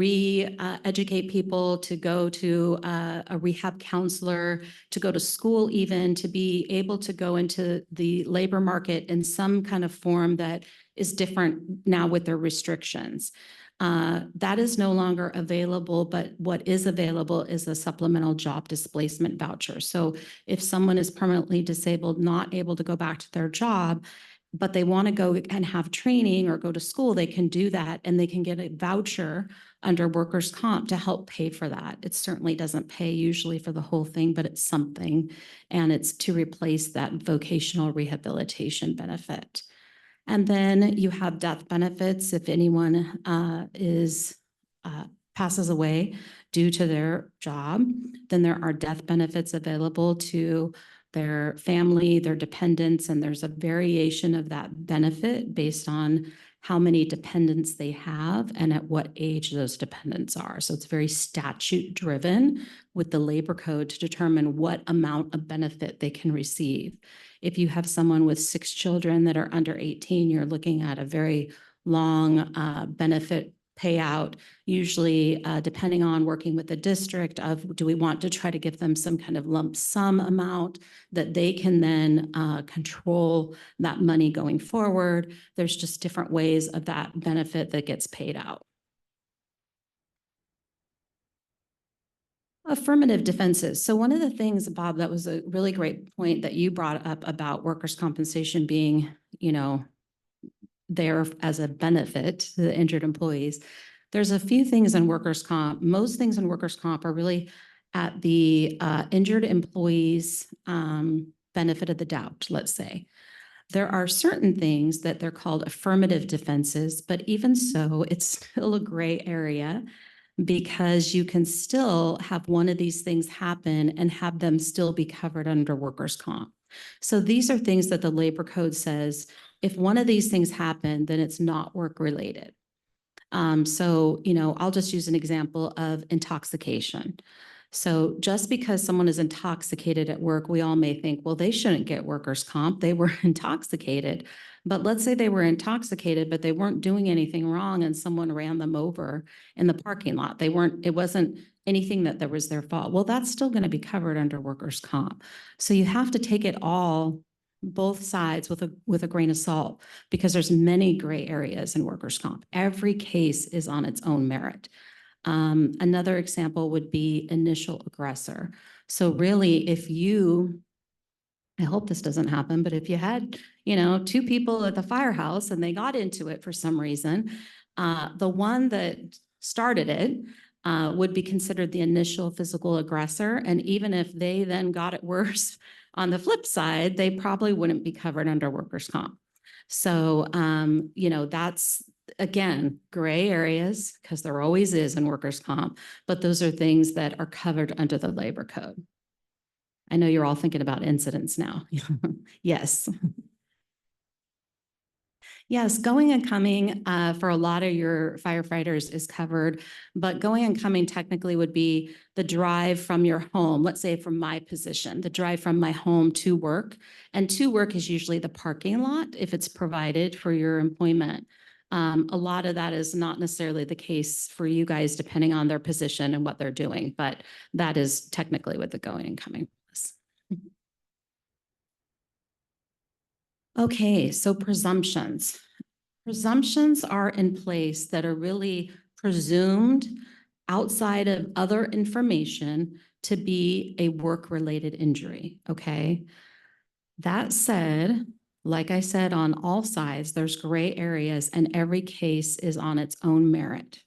educate people, to go to a rehab counselor, to go to school even, to be able to go into the labor market in some kind of form that is different now with their restrictions. That is no longer available, but what is available is a supplemental job displacement voucher. So if someone is permanently disabled, not able to go back to their job, but they want to go and have training or go to school, they can do that, and they can get a voucher under workers' comp to help pay for that. It certainly doesn't pay usually for the whole thing, but it's something, and it's to replace that vocational rehabilitation benefit. And then you have death benefits if anyone passes away due to their job. Then there are death benefits available to their family, their dependents, and there's a variation of that benefit based on how many dependents they have and at what age those dependents are. So it's very statute driven with the labor code to determine what amount of benefit they can receive. If you have someone with 6 children that are under 18, you're looking at a very long benefit payout, usually depending on working with the district of, do we want to try to give them some kind of lump sum amount that they can then control that money going forward. There's just different ways of that benefit that gets paid out. Affirmative defenses. So one of the things, Bob, that was a really great point that you brought up about workers' compensation being, there as a benefit to the injured employees. There's a few things in workers' comp. Most things in workers' comp are really at the injured employees' benefit of the doubt, let's say. There are certain things that they're called affirmative defenses, but even so, it's still a gray area because you can still have one of these things happen and have them still be covered under workers' comp. So these are things that the labor code says, if one of these things happen, then it's not work-related. So, I'll just use an example of intoxication. So just because someone is intoxicated at work, we all may think, well, they shouldn't get workers' comp. They were intoxicated. But let's say they were intoxicated, but they weren't doing anything wrong and someone ran them over in the parking lot. It wasn't anything that was their fault. Well, that's still going to be covered under workers' comp. So you have to take it all, both sides with a grain of salt, because there's many gray areas in workers' comp. Every case is on its own merit. Another example would be initial aggressor. So really, I hope this doesn't happen, but if you had, 2 people at the firehouse and they got into it for some reason, the one that started it would be considered the initial physical aggressor. And even if they then got it worse, on the flip side, they probably wouldn't be covered under workers' comp. So, that's, again, gray areas, because there always is in workers' comp, but those are things that are covered under the labor code. I know you're all thinking about incidents now. Yes. Yes, going and coming for a lot of your firefighters is covered, but going and coming technically would be the drive from your home. Let's say from my position, the drive from my home to work. And to work is usually the parking lot if it's provided for your employment. A lot of that is not necessarily the case for you guys, depending on their position and what they're doing, but that is technically what the going and coming is. Okay, so presumptions. Presumptions are in place that are really presumed outside of other information to be a work-related injury, okay? That said, like I said, on all sides, there's gray areas and every case is on its own merit.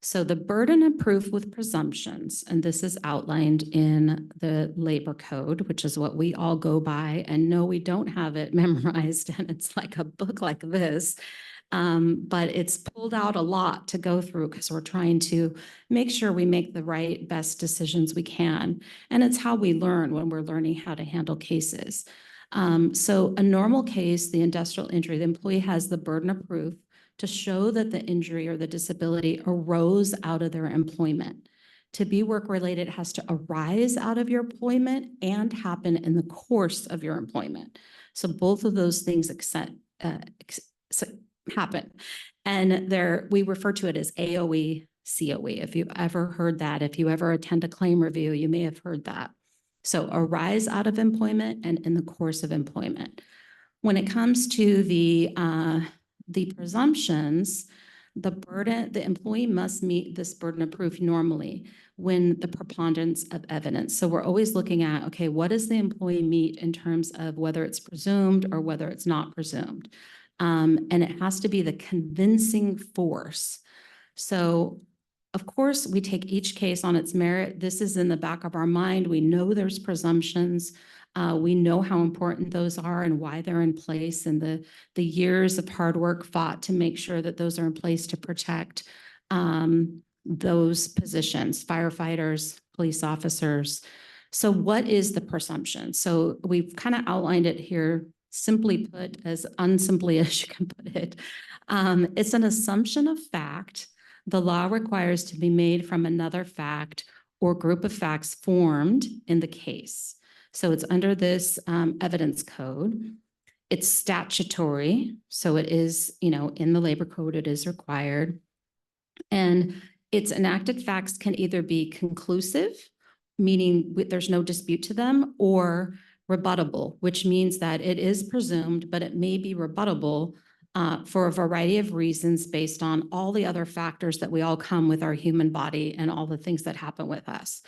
So the burden of proof with presumptions, and this is outlined in the labor code, which is what we all go by. And no, we don't have it memorized, and it's like a book like this. But it's pulled out a lot to go through because we're trying to make sure we make the right, best decisions we can. And it's how we learn when we're learning how to handle cases. So a normal case, the industrial injury, the employee has the burden of proof to show that the injury or the disability arose out of their employment. To be work-related, it has to arise out of your employment and happen in the course of your employment. So both of those things happen. And we refer to it as AOE, COE. If you've ever heard that, if you ever attend a claim review, you may have heard that. So arise out of employment and in the course of employment. When it comes to the presumptions, the employee must meet this burden of proof normally when the preponderance of evidence. So we're always looking at, okay, what does the employee meet in terms of whether it's presumed or whether it's not presumed? And it has to be the convincing force. So of course, we take each case on its merit. This is in the back of our mind. We know there's presumptions. We know how important those are and why they're in place, and the years of hard work fought to make sure that those are in place to protect those positions, firefighters, police officers. So what is the presumption? So we've kind of outlined it here, simply put, as unsimply as you can put it. It's an assumption of fact the law requires to be made from another fact or group of facts formed in the case. So it's under this evidence code. It's statutory. So it is, in the labor code, it is required. And its enacted facts can either be conclusive, meaning there's no dispute to them, or rebuttable, which means that it is presumed, but it may be rebuttable for a variety of reasons based on all the other factors that we all come with our human body and all the things that happen with us.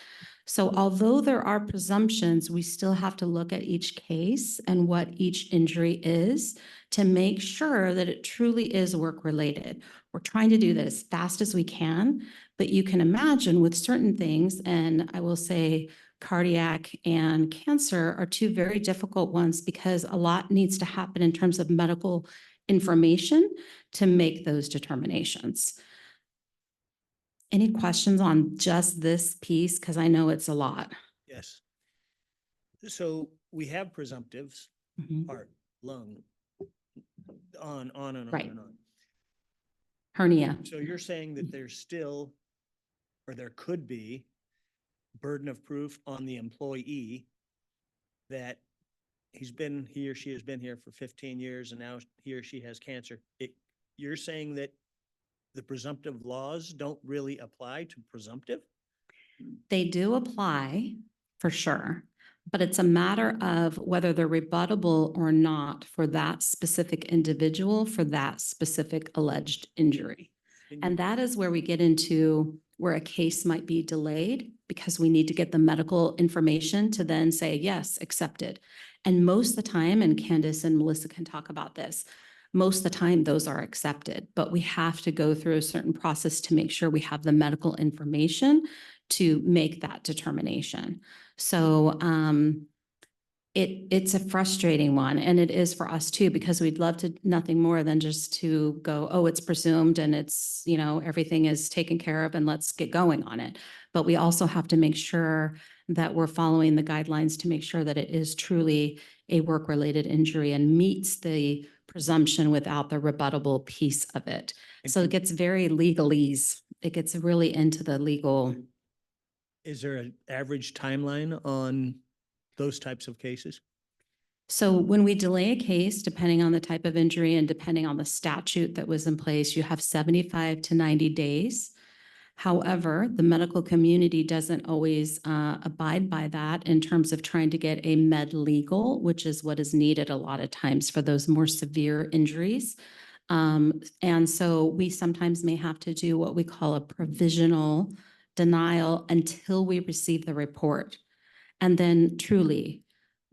So although there are presumptions, we still have to look at each case and what each injury is to make sure that it truly is work-related. We're trying to do that as fast as we can, but you can imagine with certain things, and I will say cardiac and cancer are two very difficult ones because a lot needs to happen in terms of medical information to make those determinations. Any questions on just this piece? Because I know it's a lot. Yes. So we have presumptives, Mhm. heart, lung, on and on Right. and on. Hernia. So you're saying that there's still, or there could be, burden of proof on the employee that he or she has been here for 15 years and now he or she has cancer. You're saying that the presumptive laws don't really apply to presumptive? They do apply for sure, but it's a matter of whether they're rebuttable or not for that specific individual for that specific alleged injury. And that is where we get into where a case might be delayed because we need to get the medical information to then say, yes, accepted. And most of the time, and Candace and Melissa can talk about this, most of the time those are accepted, but we have to go through a certain process to make sure we have the medical information to make that determination. So it's a frustrating one, and it is for us too, because we'd love to nothing more than just to go, oh, it's presumed and it's, everything is taken care of and let's get going on it. But we also have to make sure that we're following the guidelines to make sure that it is truly a work-related injury and meets the presumption without the rebuttable piece of it. So it gets very legalese. It gets really into the legal. Is there an average timeline on those types of cases? So when we delay a case, depending on the type of injury and depending on the statute that was in place, you have 75 to 90 days. However, the medical community doesn't always abide by that in terms of trying to get a med legal, which is what is needed a lot of times for those more severe injuries. And so we sometimes may have to do what we call a provisional denial until we receive the report. And then truly,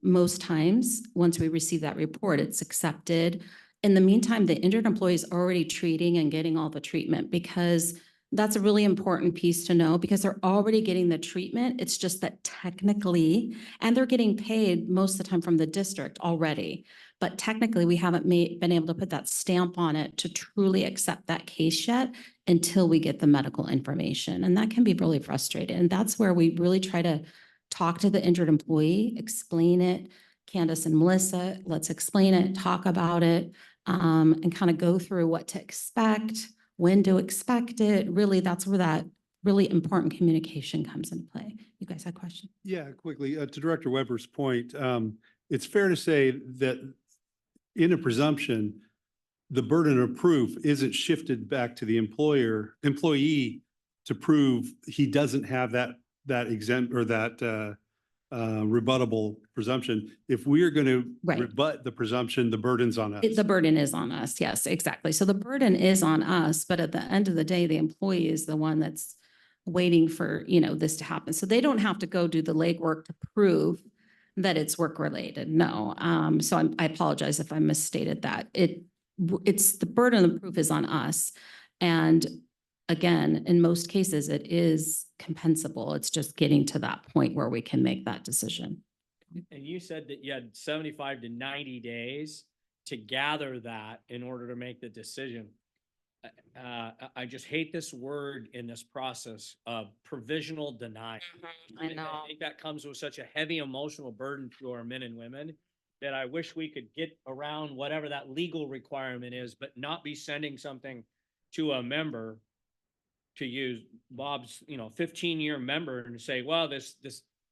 most times, once we receive that report, it's accepted. In the meantime, the injured employee is already treating and getting all the treatment because that's a really important piece to know because they're already getting the treatment. It's just that technically, and they're getting paid most of the time from the district already. But technically, we haven't been able to put that stamp on it to truly accept that case yet until we get the medical information. And that can be really frustrating. And that's where we really try to talk to the injured employee, explain it. Candace and Melissa, let's explain it, talk about it, and kind of go through what to expect, when to expect it. Really, that's where that really important communication comes into play. You guys had questions? Yeah, quickly, to Director Weber's point, it's fair to say that in a presumption, the burden of proof isn't shifted back to the employee to prove he doesn't have that exempt or that rebuttable presumption. If we are going to Right. rebut the presumption, the burden's on us. The burden is on us. Yes, exactly. So the burden is on us, but at the end of the day, the employee is the one that's waiting for, this to happen. So they don't have to go do the legwork to prove that it's work related. No. So I apologize if I misstated that. It's the burden of proof is on us. And again, in most cases, it is compensable. It's just getting to that point where we can make that decision. And you said that you had 75 to 90 days to gather that in order to make the decision. I just hate this word in this process of provisional denial. I know. I think that comes with such a heavy emotional burden to our men and women that I wish we could get around whatever that legal requirement is, but not be sending something to a member, to use Bob's, 15-year member, and say, well, this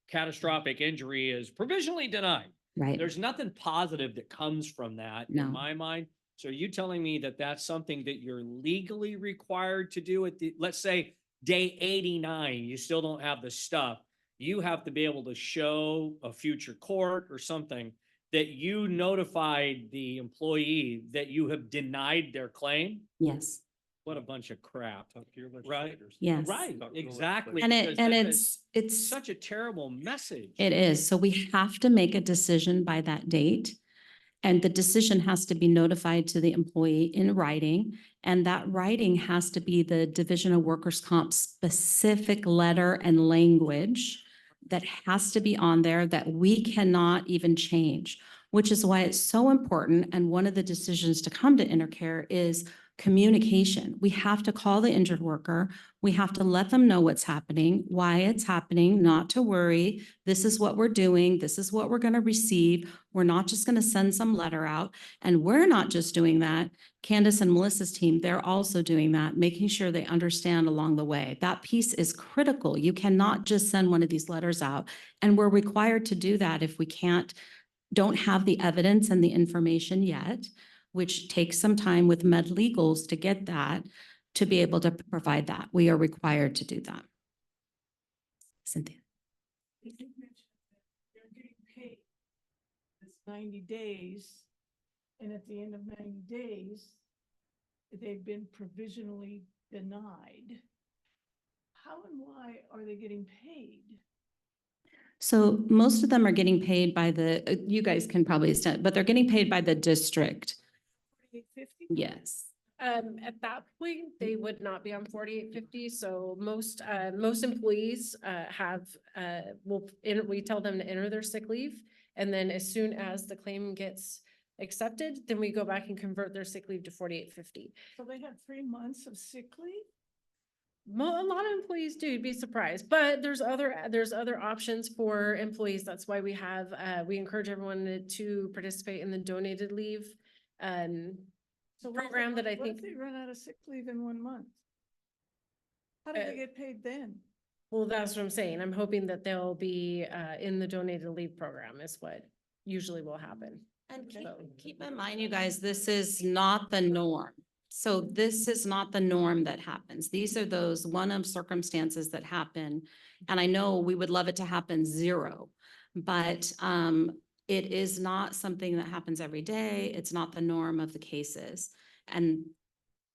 catastrophic injury is provisionally denied. Right. There's nothing positive that comes from that No. in my mind. So are you telling me that that's something that you're legally required to do at let's say day 89, you still don't have the stuff. You have to be able to show a future court or something that you notified the employee that you have denied their claim? Yes. What a bunch of crap. Right? Yes. Right, exactly. And because that is it's such a terrible message. It is. So we have to make a decision by that date. And the decision has to be notified to the employee in writing. And that writing has to be the Division of Workers' Comp specific letter and language that has to be on there that we cannot even change, which is why it's so important. And one of the decisions to come to Intercare is communication. We have to call the injured worker. We have to let them know what's happening, why it's happening, not to worry. This is what we're doing. This is what we're going to receive. We're not just going to send some letter out. And we're not just doing that. Candace and Melissa's team, they're also doing that, making sure they understand along the way. That piece is critical. You cannot just send one of these letters out. And we're required to do that if we don't have the evidence and the information yet, which takes some time with med legals to get that, to be able to provide that. We are required to do that. Cynthia. They're getting paid this 90 days, and at the end of 90 days, they've been provisionally denied. How and why are they getting paid? So most of them are getting paid by you guys can probably understand, but they're getting paid by the district. 4850? Yes. At that point, they would not be on 4850. So most employees we tell them to enter their sick leave. And then as soon as the claim gets accepted, then we go back and convert their sick leave to 4850. So they have 3 months of sick leave? A lot of employees do, you'd be surprised, but there's other options for employees. That's why we encourage everyone to participate in the donated leave So program that I what think. if they run out of sick leave in 1 month? How do they get paid then? Well, that's what I'm saying. I'm hoping that they'll be in the donated leave program is what usually will happen. And So- keep in mind, you guys, this is not the norm. So this is not the norm that happens. These are those one-off circumstances that happen. And I know we would love it to happen 0, but it is not something that happens every day. It's not the norm of the cases. And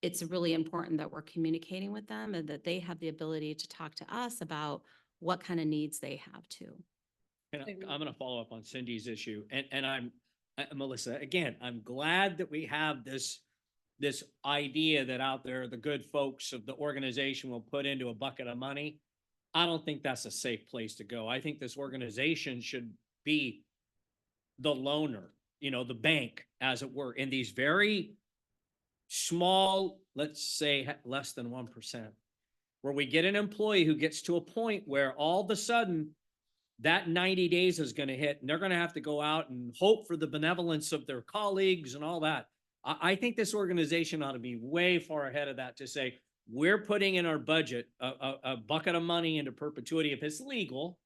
it's really important that we're communicating with them and that they have the ability to talk to us about what kind of needs they have too. And I'm going to follow up on Cindy's issue. And Melissa, again, I'm glad that we have this this idea that out there, the good folks of the organization will put into a bucket of money. I don't think that's a safe place to go. I think this organization should be the loaner, the bank, as it were, in these very small, let's say less than 1%, where we get an employee who gets to a point where all of a sudden that 90 days is going to hit and they're going to have to go out and hope for the benevolence of their colleagues and all that. I think this organization ought to be way far ahead of that to say, we're putting in our budget a bucket of money into perpetuity if it's legal,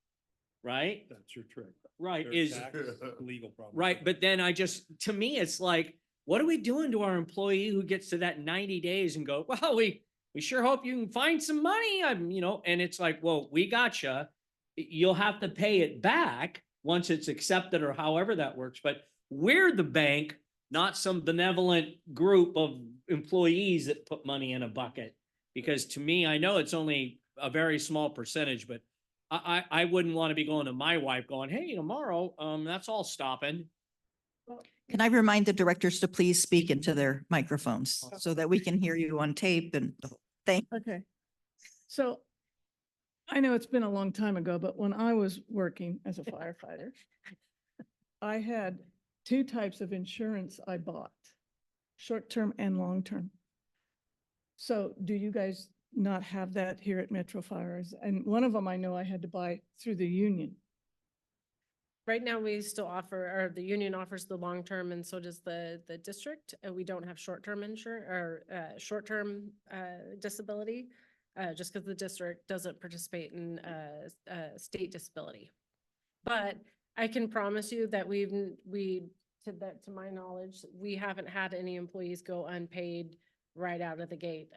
right? That's your trick. Right, Their is tax legal problem. right. But then to me, it's like, what are we doing to our employee who gets to that 90 days and go, well, we sure hope you can find some money. And it's like, well, we gotcha. You'll have to pay it back once it's accepted or however that works. But we're the bank, not some benevolent group of employees that put money in a bucket. Because to me, I know it's only a very small percentage, but I wouldn't want to be going to my wife going, hey, tomorrow, that's all stopping. Can I remind the directors to please speak into their microphones so that we can hear you on tape and thank. Okay. So I know it's been a long time ago, but when I was working as a firefighter, I had two types of insurance I bought, short-term and long-term. So do you guys not have that here at Metro Fires? And one of them I know I had to buy through the union. Right now, we still offer, or the union offers the long-term and so does the district. We don't have short-term insurance or short-term disability, just because the district doesn't participate in state disability. But I can promise you that to my knowledge, we haven't had any employees go unpaid right out of the gate.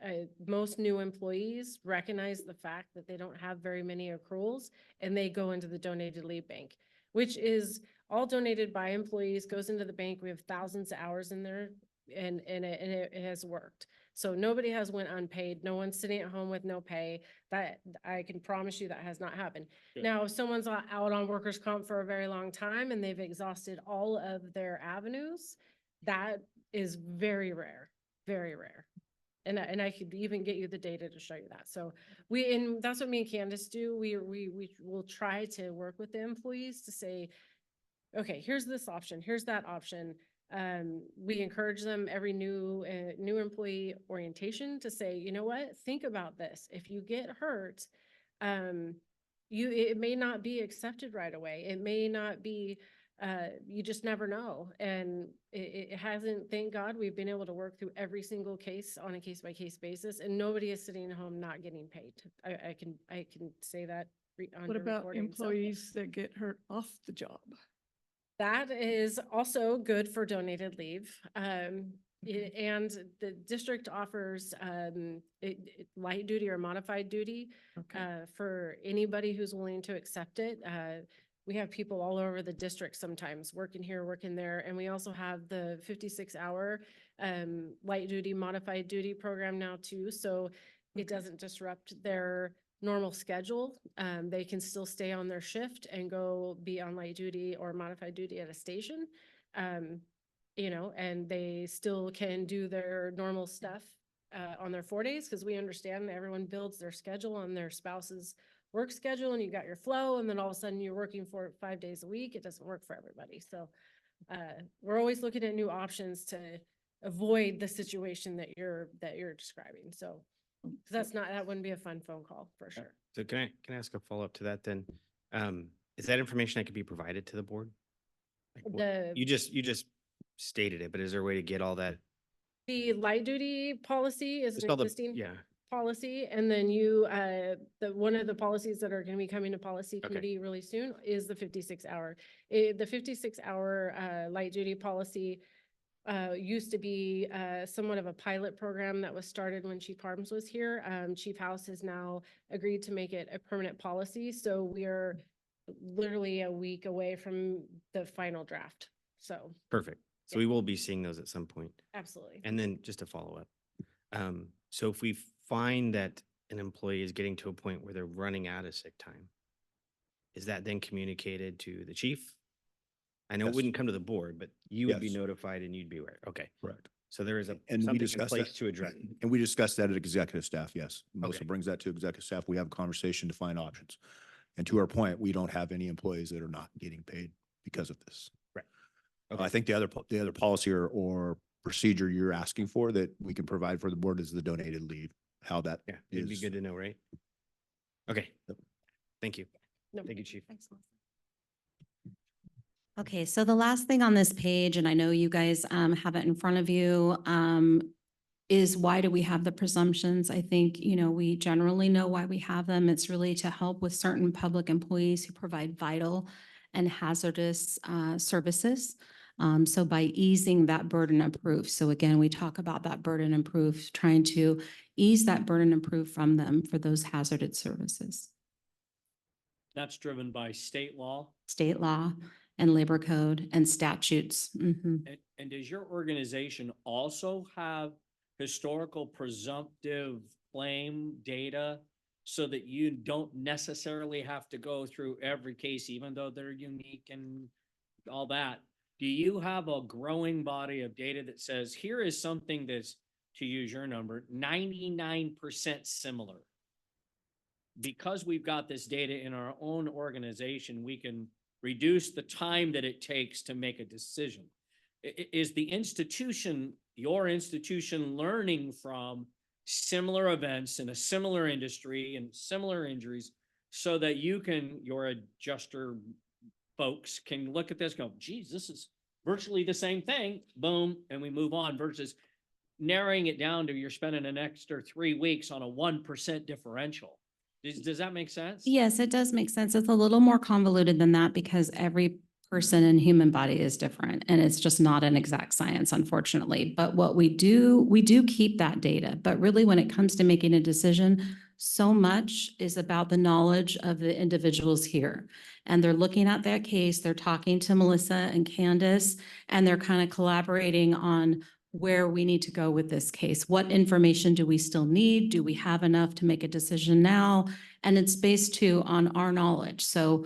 Most new employees recognize the fact that they don't have very many accruals and they go into the donated leave bank, which is all donated by employees, goes into the bank. We have thousands of hours in there and it has worked. So nobody has went unpaid. No one's sitting at home with no pay. That I can promise you that has not happened. Good. Now, if someone's out on workers' comp for a very long time and they've exhausted all of their avenues, that is very rare, very rare. And I could even get you the data to show you that. So and that's what me and Candace do. We will try to work with the employees to say, okay, here's this option, here's that option. We encourage them every new employee orientation to say, you know what, think about this. If you get hurt, it may not be accepted right away. It may not be, you just never know. And it hasn't, thank God, we've been able to work through every single case on a case-by-case basis, and nobody is sitting at home not getting paid. I can say that on What your about recording, so. employees that get hurt off the job? That is also good for donated leave. And the district offers light duty or modified duty Okay. for anybody who's willing to accept it. We have people all over the district sometimes working here, working there. And we also have the 56-hour light duty, modified duty program now too. So it doesn't disrupt their normal schedule. They can still stay on their shift and go be on light duty or modified duty at a station. And they still can do their normal stuff on their 4 days, because we understand that everyone builds their schedule on their spouse's work schedule, and you got your flow, and then all of a sudden you're working for 5 days a week. It doesn't work for everybody. So we're always looking at new options to avoid the situation that you're describing. So that wouldn't be a fun phone call for sure. So can I ask a follow-up to that then? Is that information that could be provided to the board? You just stated it, but is there a way to get all that? The light duty policy is Just an all the- existing Yeah, policy, and then one of the policies that are going to be coming to policy committee really soon is the 56-hour. The 56-hour light duty policy used to be somewhat of a pilot program that was started when Chief Harms was here. Chief House has now agreed to make it a permanent policy. So we are literally a week away from the final draft. So perfect. So we will be seeing those at some point. absolutely. And then just to follow up. So if we find that an employee is getting to a point where they're running out of sick time, is that then communicated to the chief? I know it Yes. wouldn't come to the board, but you would be Yes. notified and you'd be aware. Okay. Correct. So there is a, And we something in discussed place that. to address. And we discussed that at executive staff, yes. Melissa Okay. brings that to executive staff. We have a conversation to find options. And to our point, we don't have any employees that are not getting paid because of this. Right. I Okay. think the other policy or procedure you're asking for that we can provide for the board is the donated leave, how that Yeah, it'd be is. good to know, right? Okay. Thank you. No. Thank you, Chief. Okay, so the last thing on this page, and I know you guys have it in front of you, is why do we have the presumptions? I think, we generally know why we have them. It's really to help with certain public employees who provide vital and hazardous services. So by easing that burden of proof. So again, we talk about that burden of proof, trying to ease that burden of proof from them for those hazardous services. That's driven by state law. State law and labor code and statutes. Mhm. And does your organization also have historical presumptive claim data so that you don't necessarily have to go through every case, even though they're unique and all that? Do you have a growing body of data that says, here is something that's, to use your number, 99% similar? Because we've got this data in our own organization, we can reduce the time that it takes to make a decision. Is the institution, your institution, learning from similar events in a similar industry and similar injuries so that your adjuster folks can look at this, go, geez, this is virtually the same thing, boom, and we move on, versus narrowing it down to you're spending an extra 3 weeks on a 1% differential. Does that make sense? Yes, it does make sense. It's a little more convoluted than that because every person and human body is different and it's just not an exact science, unfortunately. But what we do keep that data. But really, when it comes to making a decision, so much is about the knowledge of the individuals here. And they're looking at that case, they're talking to Melissa and Candace, and they're kind of collaborating on where we need to go with this case. What information do we still need? Do we have enough to make a decision now? And it's based too on our knowledge. So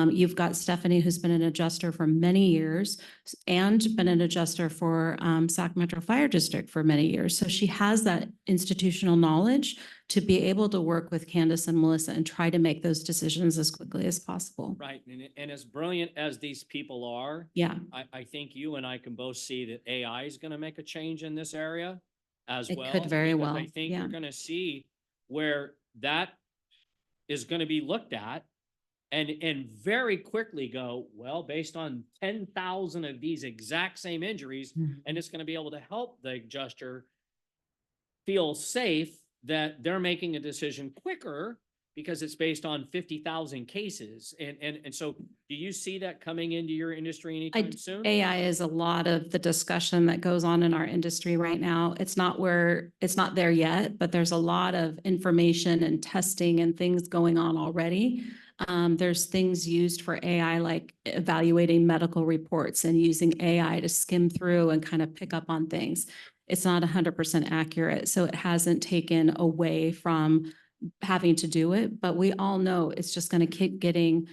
you've got Stephanie, who's been an adjuster for many years and been an adjuster for Sac Metro Fire District for many years. So she has that institutional knowledge to be able to work with Candace and Melissa and try to make those decisions as quickly as possible. Right, and as brilliant as these people are, Yeah, I think you and I can both see that AI is going to make a change in this area as It well. could very because well, I think yeah. you're going to see where that is going to be looked at and very quickly go, well, based on 10,000 of these exact same injuries, Mhm. and it's going to be able to help the adjuster feel safe that they're making a decision quicker because it's based on 50,000 cases. And so do you see that coming into your industry anytime soon? AI is a lot of the discussion that goes on in our industry right now. It's not there yet, but there's a lot of information and testing and things going on already. There's things used for AI, like evaluating medical reports and using AI to skim through and kind of pick up on things. It's not 100% accurate, so it hasn't taken away from having to do it, but we all know it's just going to keep getting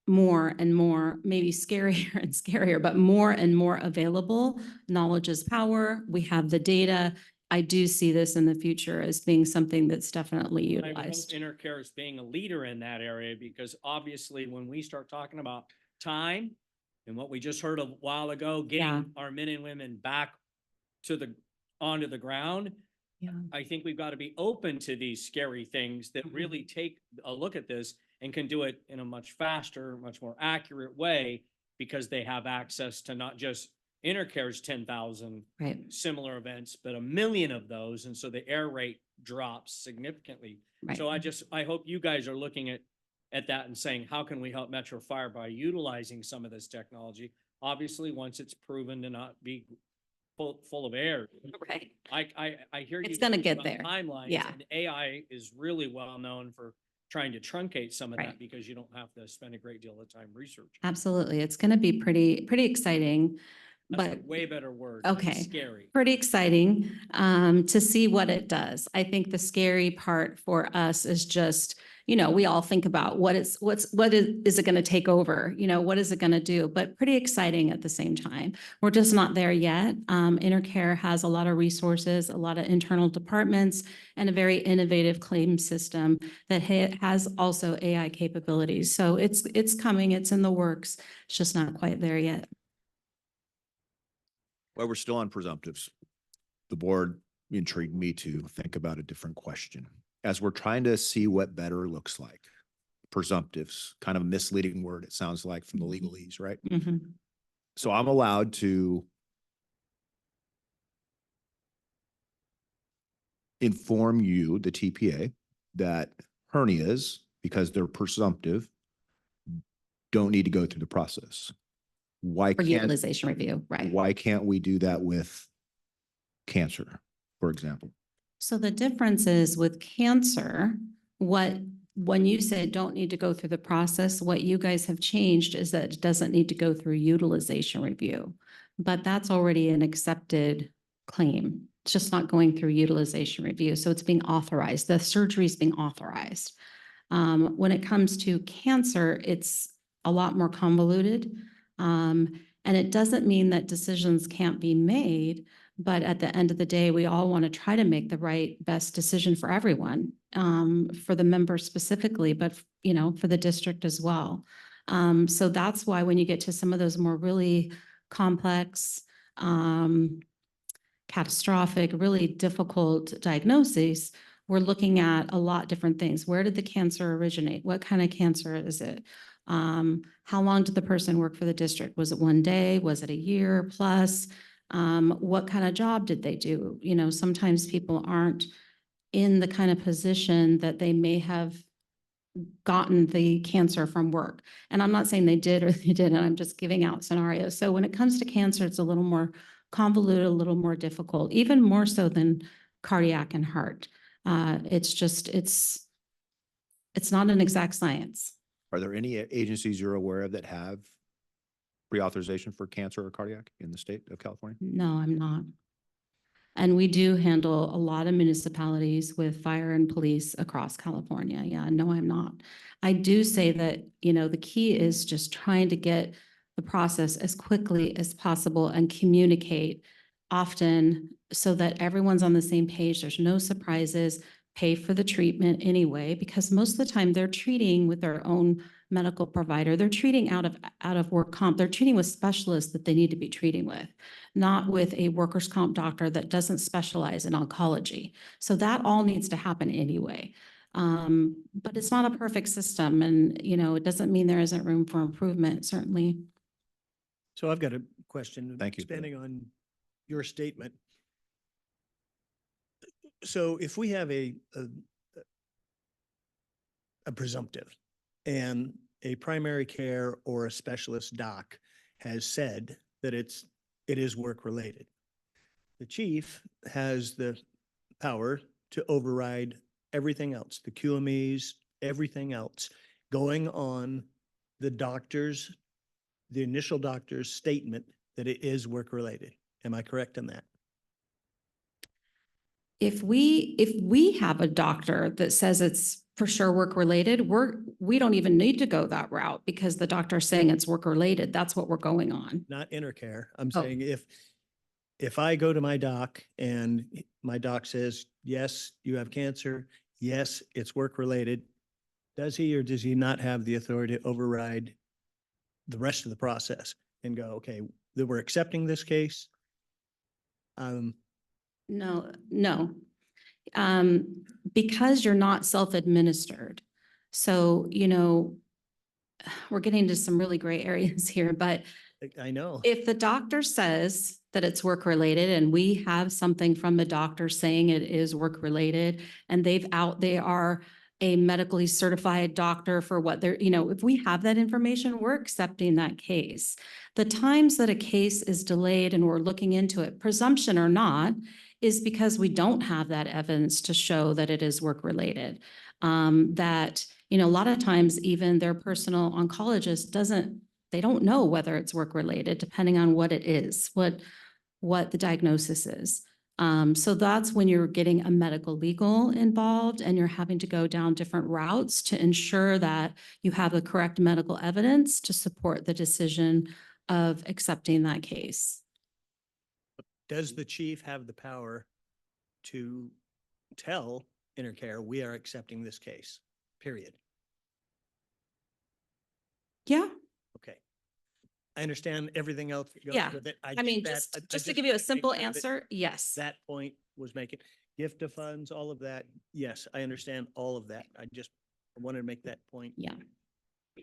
more and more, maybe scarier and scarier, but more and more available. Knowledge is power. We have the data. I do see this in the future as being something that's definitely I would hope utilized. Intercare is being a leader in that area, because obviously when we start talking about time and what we just heard a while ago, Yeah. getting our men and women back onto the ground, Yeah. I think we've got to be open to these scary things that Mhm. really take a look at this and can do it in a much faster, much more accurate way, because they have access to not just Intercare's 10,000 Right, similar events, but 1,000,000 of those. And so the error rate drops significantly. right. So I hope you guys are looking at that and saying, how can we help Metro Fire by utilizing some of this technology? Obviously, once it's proven to not be full of error. Right. I hear you. It's gonna talking get about there. Timelines. Yeah. And AI is really well known for trying to truncate some of Right. that, because you don't have to spend a great deal of time researching. Absolutely. It's going to be pretty exciting, That's a but way better word. than okay. Scary. pretty exciting to see what it does. I think the scary part for us is just we all think about what is it going to take over? What is it going to do? But pretty exciting at the same time. We're just not there yet. Intercare has a lot of resources, a lot of internal departments, and a very innovative claim system that has also AI capabilities. So it's coming, it's in the works. It's just not quite there yet. Well, we're still on presumptives. The board intrigued me to think about a different question. As we're trying to see what better looks like, presumptives, kind of a misleading word, it sounds like from the legalese, right? Mhm. So I'm allowed to inform you, the TPA, that hernias, because they're presumptive, don't need to go through the process. Why For can't, utilization review, right? why can't we do that with cancer, for example? So the difference is with cancer, when you say don't need to go through the process, what you guys have changed is that it doesn't need to go through utilization review. But that's already an accepted claim. It's just not going through utilization review. So it's being authorized. The surgery is being authorized. When it comes to cancer, it's a lot more convoluted. And it doesn't mean that decisions can't be made, but at the end of the day, we all want to try to make the right, best decision for everyone, for the member specifically, but for the district as well. So that's why when you get to some of those more really complex, catastrophic, really difficult diagnoses, we're looking at a lot different things. Where did the cancer originate? What kind of cancer is it? How long did the person work for the district? Was it 1 day? Was it a year plus? What kind of job did they do? Sometimes people aren't in the kind of position that they may have gotten the cancer from work. And I'm not saying they did or they didn't, I'm just giving out scenarios. So when it comes to cancer, it's a little more convoluted, a little more difficult, even more so than cardiac and heart. It's not an exact science. Are there any agencies you're aware of that have pre-authorization for cancer or cardiac in the state of California? No, I'm not. And we do handle a lot of municipalities with fire and police across California. Yeah, no, I'm not. I do say that, the key is just trying to get the process as quickly as possible and communicate often so that everyone's on the same page. There's no surprises, pay for the treatment anyway, because most of the time they're treating with their own medical provider. They're treating out of work comp. They're treating with specialists that they need to be treating with, not with a workers' comp doctor that doesn't specialize in oncology. So that all needs to happen anyway. But it's not a perfect system, and it doesn't mean there isn't room for improvement, certainly. So I've got a question. Thank you, Bill. Expanding on your statement. So if we have a presumptive and a primary care or a specialist doc has said that it is work-related, the chief has the power to override everything else, the QMEs, everything else, going on the initial doctor's statement that it is work-related. Am I correct in that? If we have a doctor that says it's for sure work-related, we don't even need to go that route because the doctor's saying it's work-related. That's what we're going on. Not Intercare. I'm Oh. saying if I go to my doc and my doc says, yes, you have cancer, yes, it's work-related, does he or does he not have the authority to override the rest of the process and go, okay, that we're accepting this case? No. Because you're not self-administered. So, we're getting to some really gray areas here, but I know. if the doctor says that it's work-related and we have something from the doctor saying it is work-related and they are a medically certified doctor for what they're, if we have that information, we're accepting that case. The times that a case is delayed and we're looking into it, presumption or not, is because we don't have that evidence to show that it is work-related. That, a lot of times even their personal oncologist they don't know whether it's work-related, depending on what it is, what the diagnosis is. So that's when you're getting a medical legal involved and you're having to go down different routes to ensure that you have the correct medical evidence to support the decision of accepting that case. Does the chief have the power to tell Intercare, we are accepting this case, period? Yeah. Okay. I understand everything else that goes Yeah. with it. I mean, just to give you a wanted to make simple sure that answer, yes. That point was making, gift of funds, all of that. Yes, I understand all of that. I wanted to make that point. Yeah.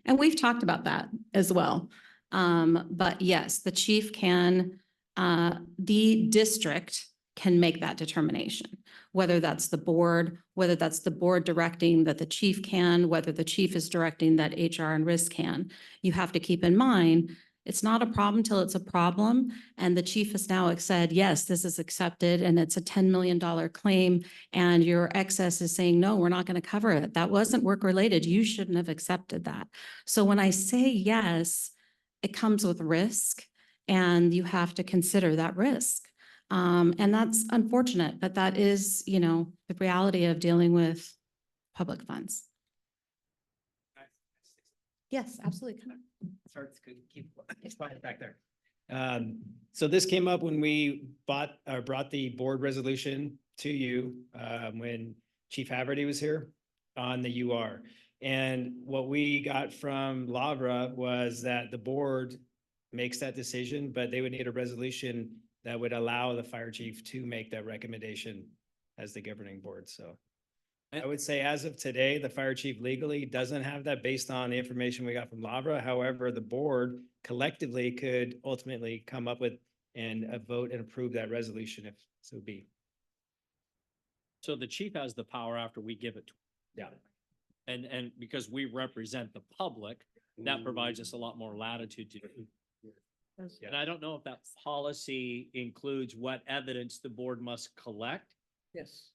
And we've talked about that as well. But yes, the chief can, the district can make that determination. Whether that's the board, whether that's the board directing that the chief can, whether the chief is directing that HR and risk can. You have to keep in mind, it's not a problem till it's a problem. And the chief has now said, yes, this is accepted and it's a $10 million claim. And your excess is saying, no, we're not going to cover it. That wasn't work related. You shouldn't have accepted that. So when I say yes, it comes with risk and you have to consider that risk. And that's unfortunate, but that is, you know, the reality of dealing with public funds. Yes, absolutely. It's quiet back there. So this came up when we brought the board resolution to you, when Chief Haverty was here on the UR. And what we got from Lavra was that the board makes that decision, but they would need a resolution that would allow the fire chief to make that recommendation as the governing board. So I would say as of today, the fire chief legally doesn't have that based on the information we got from Lavra. However, the board collectively could ultimately come up with and vote and approve that resolution if so be. So the chief has the power after we give it to him. Yeah. And because we represent the public, that provides us a lot more latitude to. And I don't know if that policy includes what evidence the board must collect. Yes.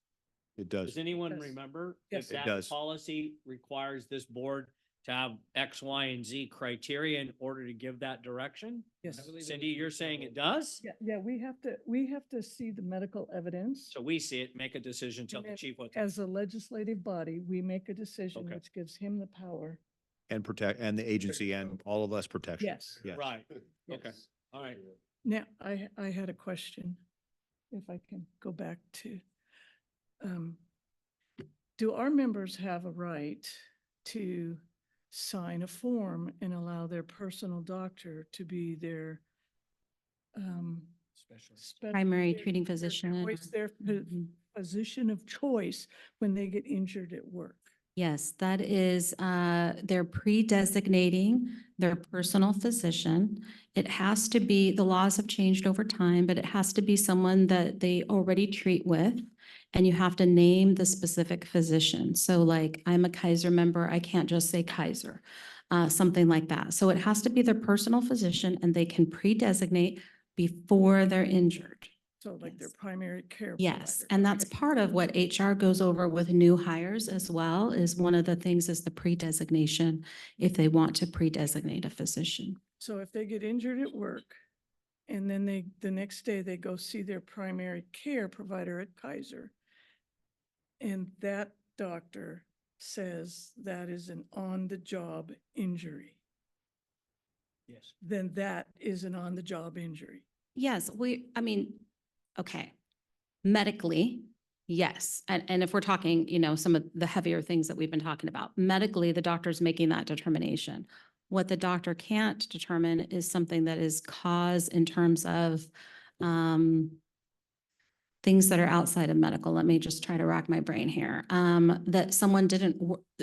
It does. Does anyone Yes. remember? Yes. If It that does. policy requires this board to have X, Y, and Z criteria in order to give that direction? Yes. Cindy, you're saying it does? Yeah, we have to see the medical evidence. So we see it, make a decision, tell And the then chief what. As a legislative body, we make a decision Okay. which gives him the power. And protect, and the agency and all of us protection. Yes. Right, okay, Yes. all right. Now, I had a question, if I can go back to, do our members have a right to sign a form and allow their personal doctor to be their Primary their- treating their physician. choice, Their Mhm. physician of choice when they get injured at work? Yes, that is, they're pre-designating their personal physician. It has to be, the laws have changed over time, but it has to be someone that they already treat with. And you have to name the specific physician. So like, I'm a Kaiser member, I can't just say Kaiser, something like that. So it has to be their personal physician and they can pre-designate before they're injured. So like their Yes. primary care. Yes, provider. and that's Okay. part of what HR goes over with new hires as well, is one of the things is the pre-designation, if they want to pre-designate a physician. So if they get injured at work and then the next day they go see their primary care provider at Kaiser, and that doctor says that is an on-the-job injury, Yes. then that is an on-the-job injury. Yes, okay. Medically, yes. And if we're talking, you know, some of the heavier things that we've been talking about, medically, the doctor's making that determination. What the doctor can't determine is something that is cause in terms of things that are outside of medical. Let me just try to rack my brain here. That someone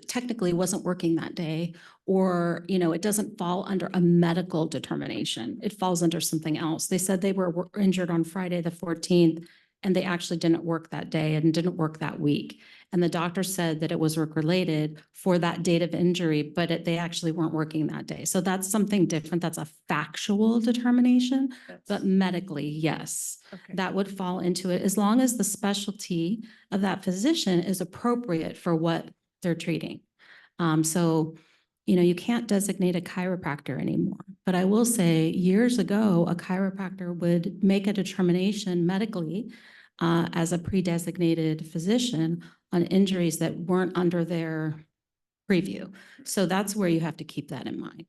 technically wasn't working that day, or, you know, it doesn't fall under a medical determination. It falls under something else. They said they were injured on Friday, the 14th, and they actually didn't work that day and didn't work that week. And the doctor said that it was work-related for that date of injury, but they actually weren't working that day. So that's something different. That's a factual determination, but That's, medically, yes. okay. That would fall into it, as long as the specialty of that physician is appropriate for what they're treating. So, you know, you can't designate a chiropractor anymore. But I will say, years ago, a chiropractor would make a determination medically as a pre-designated physician on injuries that weren't under their preview. So that's where you have to keep that in mind.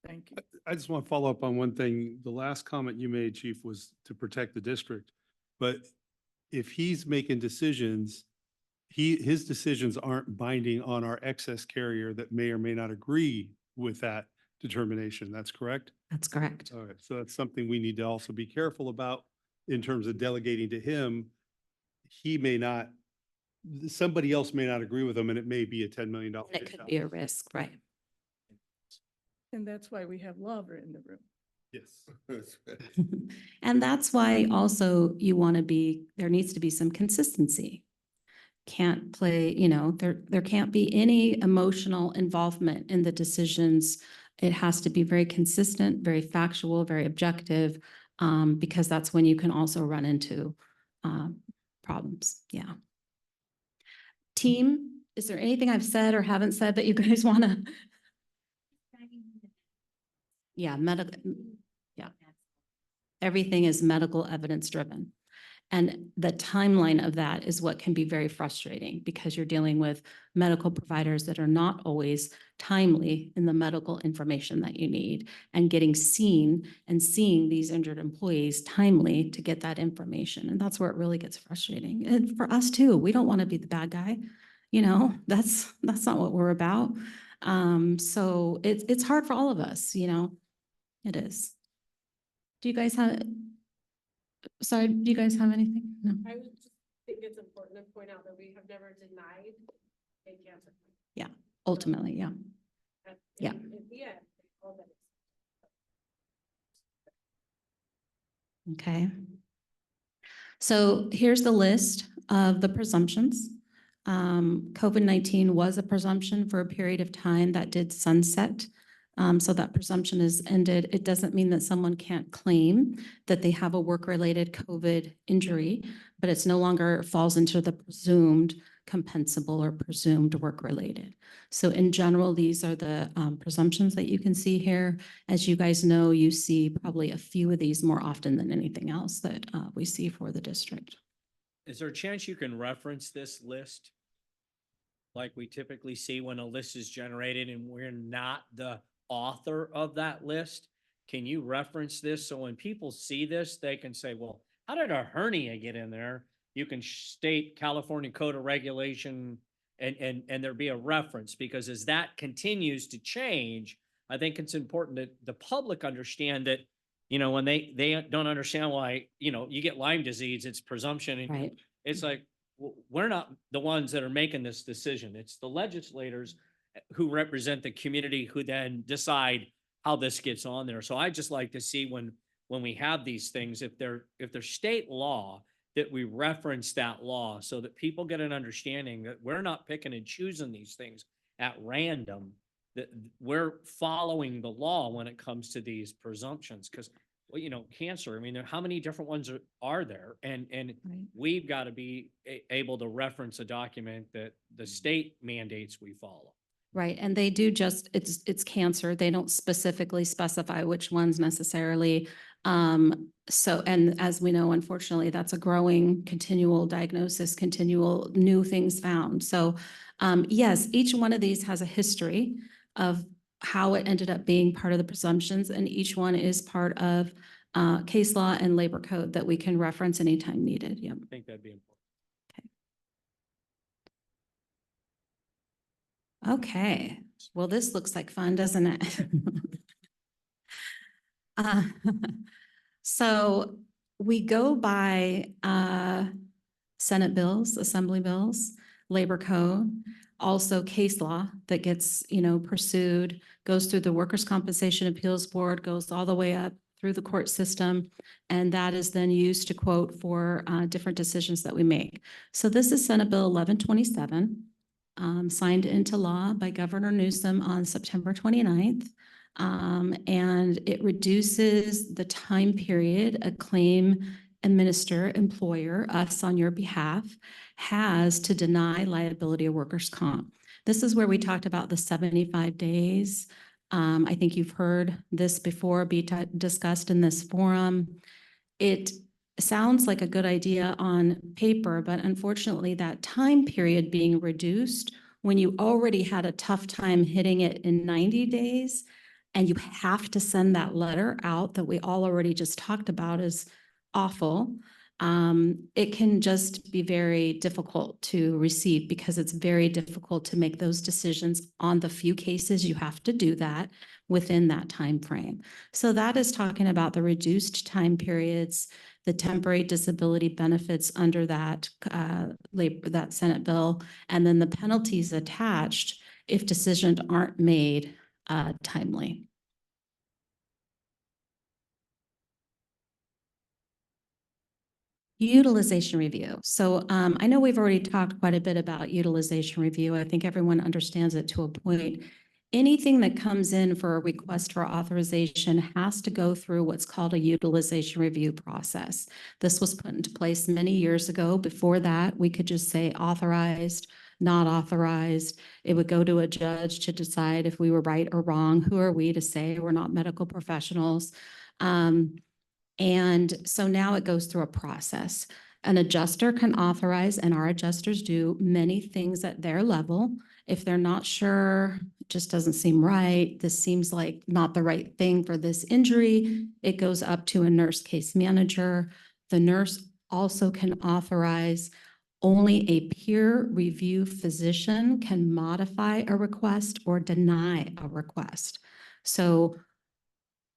Thank you. I just want to follow up on one thing. The last comment you made, Chief, was to protect the district. But if he's making decisions, his decisions aren't binding on our excess carrier that may or may not agree with that determination. That's correct? That's correct. All right, so that's something we need to also be careful about in terms of delegating to him. He may not, somebody else may not agree with him, and it may be a $10 million. And it could be a risk, right? And that's why we have Lauber in the room. Yes. And that's why also you want to be, there needs to be some consistency. Can't play, there can't be any emotional involvement in the decisions. It has to be very consistent, very factual, very objective, because that's when you can also run into problems. Yeah. Team, is there anything I've said or haven't said that you guys want to? Yeah, yeah. Everything is medical evidence driven. And the timeline of that is what can be very frustrating because you're dealing with medical providers that are not always timely in the medical information that you need and getting seen and seeing these injured employees timely to get that information. And that's where it really gets frustrating. And for us too, we don't want to be the bad guy. That's not what we're about. So it's hard for all of us, it is. Do you guys have, sorry, do you guys have anything? No. I would just think it's important to point out that we have never denied a cancer. Yeah, ultimately, yeah. Yeah. Okay. So here's the list of the presumptions. COVID-19 was a presumption for a period of time that did sunset. So that presumption is ended. It doesn't mean that someone can't claim that they have a work-related COVID injury, but it's no longer falls into the presumed compensable or presumed work-related. So in general, these are the presumptions that you can see here. As you guys know, you see probably a few of these more often than anything else that we see for the district. Is there a chance you can reference this list? Like we typically see when a list is generated and we're not the author of that list? Can you reference this so when people see this, they can say, well, how did a hernia get in there? You can state California Code of Regulation and there be a reference, because as that continues to change, I think it's important that the public understand that, when they don't understand why, you get Lyme disease, it's presumption. And Right. it's like, we're not the ones that are making this decision. It's the legislators who represent the community who then decide how this gets on there. So I just like to see when we have these things, if they're state law, that we reference that law so that people get an understanding that we're not picking and choosing these things at random, that we're following the law when it comes to these presumptions. Because, cancer, how many different ones are there? And Right. we've got to be able to reference a document that the state mandates we follow. Right, and they do it's cancer. They don't specifically specify which ones necessarily. So, and as we know, unfortunately, that's a growing continual diagnosis, continual new things found. So, yes, each one of these has a history of how it ended up being part of the presumptions, and each one is part of case law and labor code that we can reference anytime needed. Yep. I think that'd be important. Okay, well, this looks like fun, doesn't it? Uh, So we go by Senate bills, Assembly bills, labor code, also case law that gets, pursued, goes through the Workers' Compensation Appeals Board, goes all the way up through the court system, and that is then used to quote for different decisions that we make. So this is Senate Bill 1127. Signed into law by Governor Newsom on September 29th. And it reduces the time period a claim administrator, employer, us on your behalf, has to deny liability of workers' comp. This is where we talked about the 75 days. I think you've heard this before be discussed in this forum. It sounds like a good idea on paper, but unfortunately that time period being reduced when you already had a tough time hitting it in 90 days and you have to send that letter out that we all already just talked about is awful. It can just be very difficult to receive because it's very difficult to make those decisions on the few cases you have to do that within that time frame. So that is talking about the reduced time periods, the temporary disability benefits under that that Senate bill, and then the penalties attached if decisions aren't made timely. Utilization review. So I know we've already talked quite a bit about utilization review. I think everyone understands it to a point. Anything that comes in for a request for authorization has to go through what's called a utilization review process. This was put into place many years ago. Before that, we could just say authorized, not authorized. It would go to a judge to decide if we were right or wrong. Who are we to say? We're not medical professionals. And so now it goes through a process. An adjuster can authorize, and our adjusters do many things at their level. If they're not sure, it just doesn't seem right, this seems like not the right thing for this injury, it goes up to a nurse case manager. The nurse also can authorize. Only a peer review physician can modify a request or deny a request. So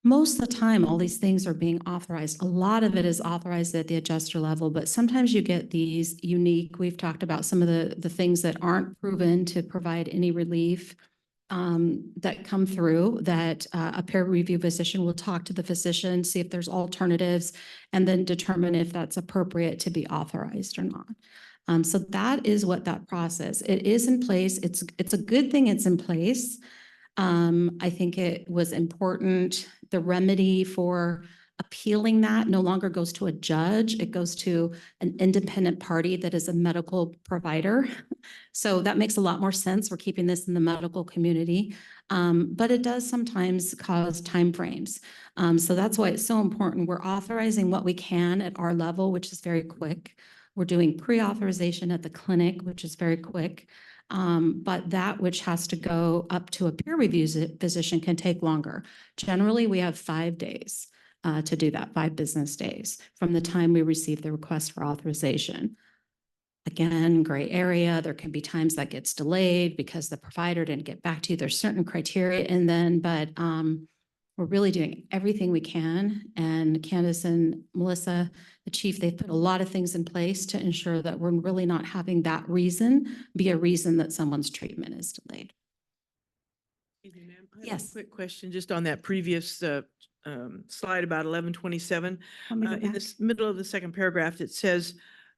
most of the time, all these things are being authorized. A lot of it is authorized at the adjuster level, but sometimes you get these unique, we've talked about some of the things that aren't proven to provide any relief that come through that a peer review physician will talk to the physician, see if there's alternatives, and then determine if that's appropriate to be authorized or not. So that is what that process, it is in place. It's a good thing it's in place. I think it was important. The remedy for appealing that no longer goes to a judge. It goes to an independent party that is a medical provider. So that makes a lot more sense. We're keeping this in the medical community. But it does sometimes cause timeframes. So that's why it's so important. We're authorizing what we can at our level, which is very quick. We're doing pre-authorization at the clinic, which is very quick. But that which has to go up to a peer review physician can take longer. Generally, we have 5 days to do that, 5 business days from the time we receive the request for authorization. Again, gray area, there can be times that gets delayed because the provider didn't get back to you. There's certain criteria in then, but we're really doing everything we can. And Candace and Melissa, the chief, they've put a lot of things in place to ensure that we're really not having that reason be a reason that someone's treatment is delayed. Excuse me, ma'am. I have a Yes. Quick question, just on that previous slide about 1127. Want me to go In back? the middle of the second paragraph, it says,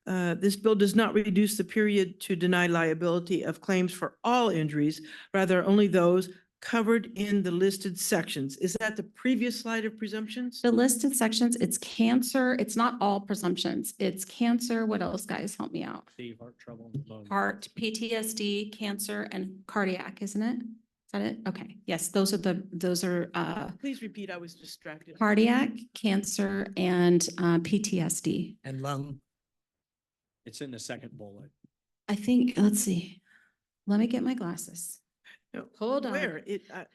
this bill does not reduce the period to deny liability of claims for all injuries, rather only those covered in the listed sections. Is that the previous slide of presumptions? The listed sections, it's cancer. It's not all presumptions. It's cancer. What else, guys? Help me out. Heart trouble. Heart, PTSD, cancer, and cardiac, isn't it? Is that it? Okay. Yes, those are Please repeat, I was distracted. cardiac, cancer, and PTSD. And lung. It's in the second bullet. I think, let's see. Let me get my glasses. No, Hold on. Where?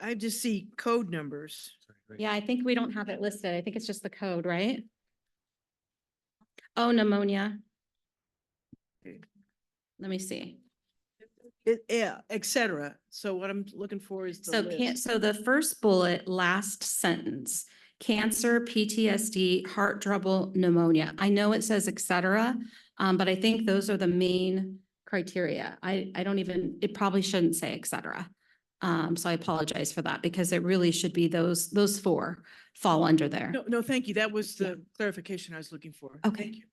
I just see code numbers. Yeah, I think we don't have it listed. I think it's just the code, right? Oh, pneumonia. Okay. Let me see. Yeah, et cetera. So what I'm looking for is the So list. so the first bullet, last sentence, cancer, PTSD, heart trouble, pneumonia. I know it says et cetera, but I think those are the main criteria. I don't even, it probably shouldn't say et cetera. So I apologize for that because it really should be those 4 fall under there. No, thank you. That was the clarification I was looking for. Okay. Thank you.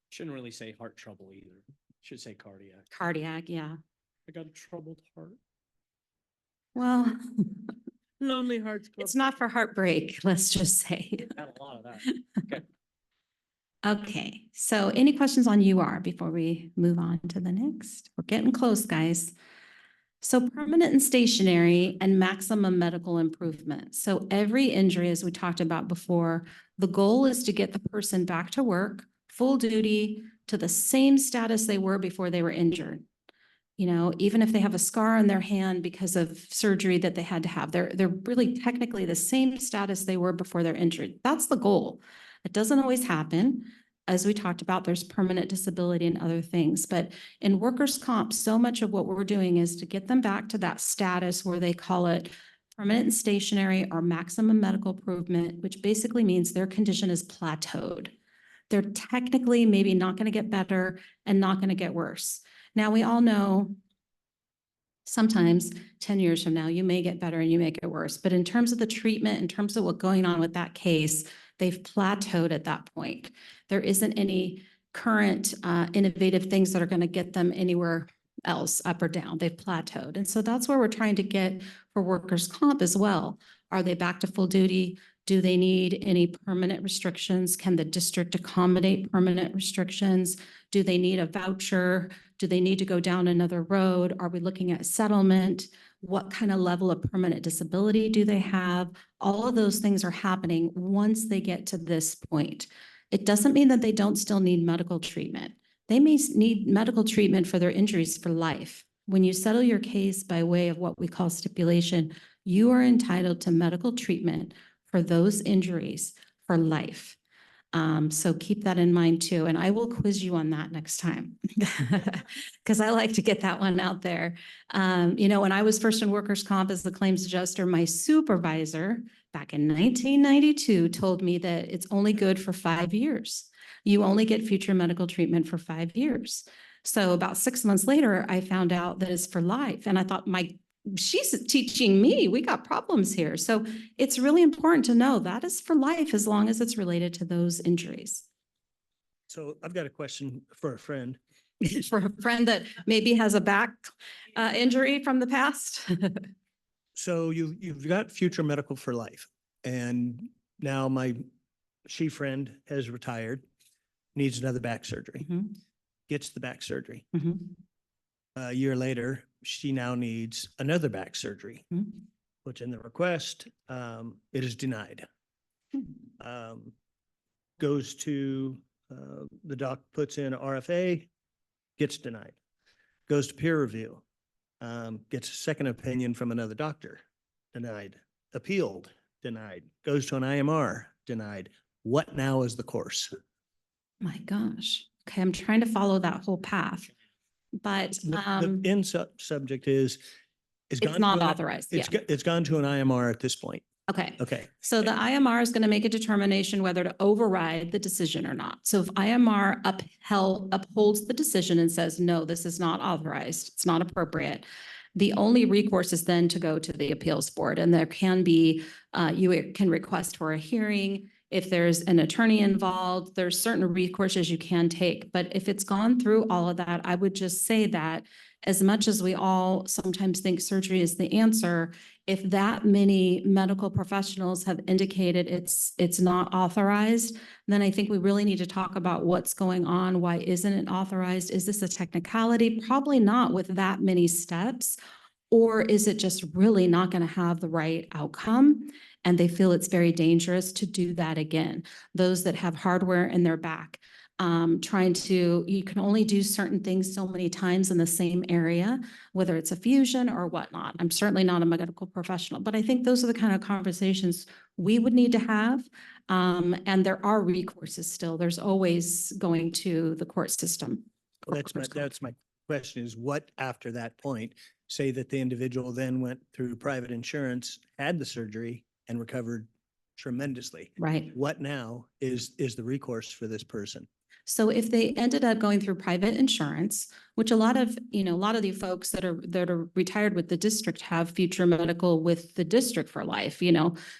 Shouldn't really say heart trouble either. Should say cardiac. Cardiac, yeah. I got a troubled heart. Well, Lonely Hearts Club. it's not for heartbreak, let's just say. Had a lot of that. Okay. Okay, so any questions on UR before we move on to the next? We're getting close, guys. So permanent and stationary and maximum medical improvement. So every injury, as we talked about before, the goal is to get the person back to work, full duty, to the same status they were before they were injured. You know, even if they have a scar on their hand because of surgery that they had to have, they're really technically the same status they were before they're injured. That's the goal. It doesn't always happen. As we talked about, there's permanent disability and other things, but in workers' comp, so much of what we're doing is to get them back to that status where they call it permanent and stationary or maximum medical improvement, which basically means their condition is plateaued. They're technically maybe not going to get better and not going to get worse. Now, we all know sometimes 10 years from now, you may get better and you may get worse, but in terms of the treatment, in terms of what's going on with that case, they've plateaued at that point. There isn't any current innovative things that are going to get them anywhere else, up or down. They've plateaued. And so that's where we're trying to get for workers' comp as well. Are they back to full duty? Do they need any permanent restrictions? Can the district accommodate permanent restrictions? Do they need a voucher? Do they need to go down another road? Are we looking at settlement? What kind of level of permanent disability do they have? All of those things are happening once they get to this point. It doesn't mean that they don't still need medical treatment. They may need medical treatment for their injuries for life. When you settle your case by way of what we call stipulation, you are entitled to medical treatment for those injuries for life. So keep that in mind too. And I will quiz you on that next time because I like to get that one out there. You know, when I was first in workers' comp as the claims adjuster, my supervisor back in 1992 told me that it's only good for 5 years. You only get future medical treatment for 5 years. So about 6 months later, I found out that it's for life. And I thought, she's teaching me, we got problems here. So it's really important to know that is for life as long as it's related to those injuries. So I've got a question for a friend. For a friend that maybe has a back injury from the past. So you've got future medical for life. And now she friend has retired, needs another back surgery, gets the back surgery. A year later, she now needs another back surgery, which in the request, it is denied. Goes to, the doc puts in RFA, gets denied. Goes to peer review, gets a second opinion from another doctor, denied. Appealed, denied. Goes to an IMR, denied. What now is the course? My gosh. Okay, I'm trying to follow that whole path. But The end subject is it's not authorized. Yeah. It's gone to an IMR at this point. Okay. Okay. So the IMR is going to make a determination whether to override the decision or not. So if IMR upholds the decision and says, no, this is not authorized, it's not appropriate, the only recourse is then to go to the appeals board. And there can be, you can request for a hearing. If there's an attorney involved, there's certain recourses you can take. But if it's gone through all of that, I would just say that as much as we all sometimes think surgery is the answer, if that many medical professionals have indicated it's not authorized, then I think we really need to talk about what's going on. Why isn't it authorized? Is this a technicality? Probably not with that many steps. Or is it just really not going to have the right outcome? And they feel it's very dangerous to do that again. Those that have hardware in their back, you can only do certain things so many times in the same area, whether it's a fusion or whatnot. I'm certainly not a medical professional, but I think those are the kind of conversations we would need to have. And there are recourses still. There's always going to the court system. Well, that's my question is what after that point, say that the individual then went through private insurance, had the surgery and recovered tremendously. Right. What now is the recourse for this person? So if they ended up going through private insurance, which a lot of the folks that are retired with the district have future medical with the district for life,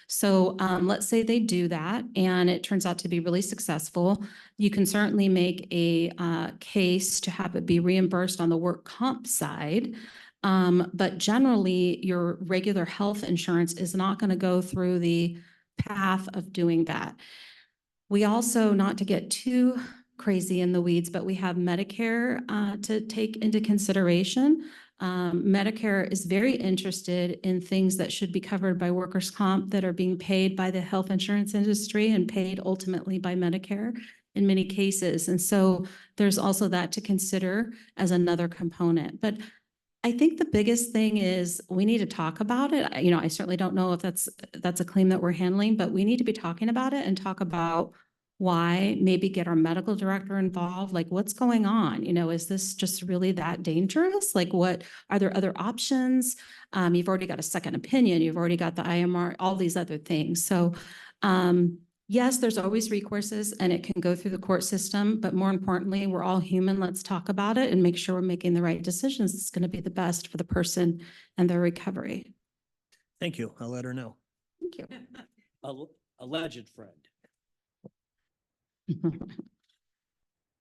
So let's say they do that and it turns out to be really successful. You can certainly make a case to have it be reimbursed on the work comp side. But generally your regular health insurance is not going to go through the path of doing that. We also, not to get too crazy in the weeds, but we have Medicare to take into consideration. Medicare is very interested in things that should be covered by workers' comp that are being paid by the health insurance industry and paid ultimately by Medicare in many cases. And so there's also that to consider as another component. But I think the biggest thing is we need to talk about it. I certainly don't know if that's a claim that we're handling, but we need to be talking about it and talk about why, maybe get our medical director involved, like what's going on? Is this just really that dangerous? Like are there other options? You've already got a second opinion, you've already got the IMR, all these other things. So yes, there's always recourses and it can go through the court system, but more importantly, we're all human. Let's talk about it and make sure we're making the right decisions. It's going to be the best for the person and their recovery. Thank you. I'll let her know. Thank you. Alleged friend.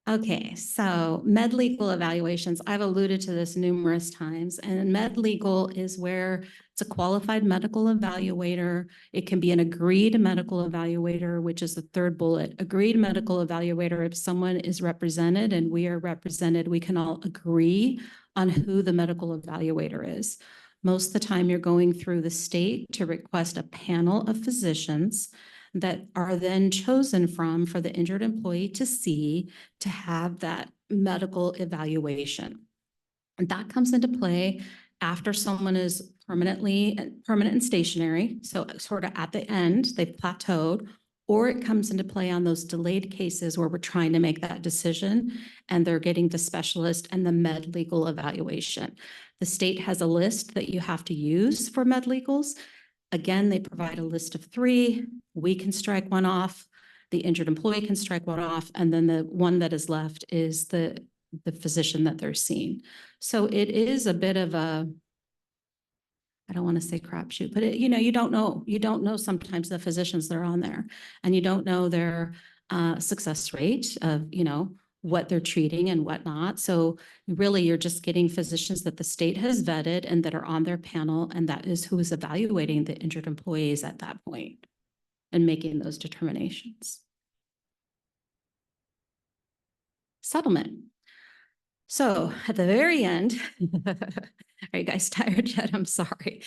Okay, so med legal evaluations, I've alluded to this numerous times, and med legal is where it's a qualified medical evaluator. It can be an agreed medical evaluator, which is the third bullet. Agreed medical evaluator, if someone is represented and we are represented, we can all agree on who the medical evaluator is. Most of the time, you're going through the state to request a panel of physicians that are then chosen from for the injured employee to see to have that medical evaluation. And that comes into play after someone is permanent and stationary. So sort of at the end, they've plateaued, or it comes into play on those delayed cases where we're trying to make that decision and they're getting the specialist and the med legal evaluation. The state has a list that you have to use for med legals. Again, they provide a list of 3. We can strike one off, the injured employee can strike one off, and then the one that is left is the physician that they're seeing. So it is a bit of a, I don't want to say crapshoot, but you don't know sometimes the physicians that are on there, and you don't know their success rate of, what they're treating and whatnot. So really, you're just getting physicians that the state has vetted and that are on their panel, and that is who is evaluating the injured employees at that point and making those determinations. Settlement. So at the very end, are you guys tired yet? I'm sorry.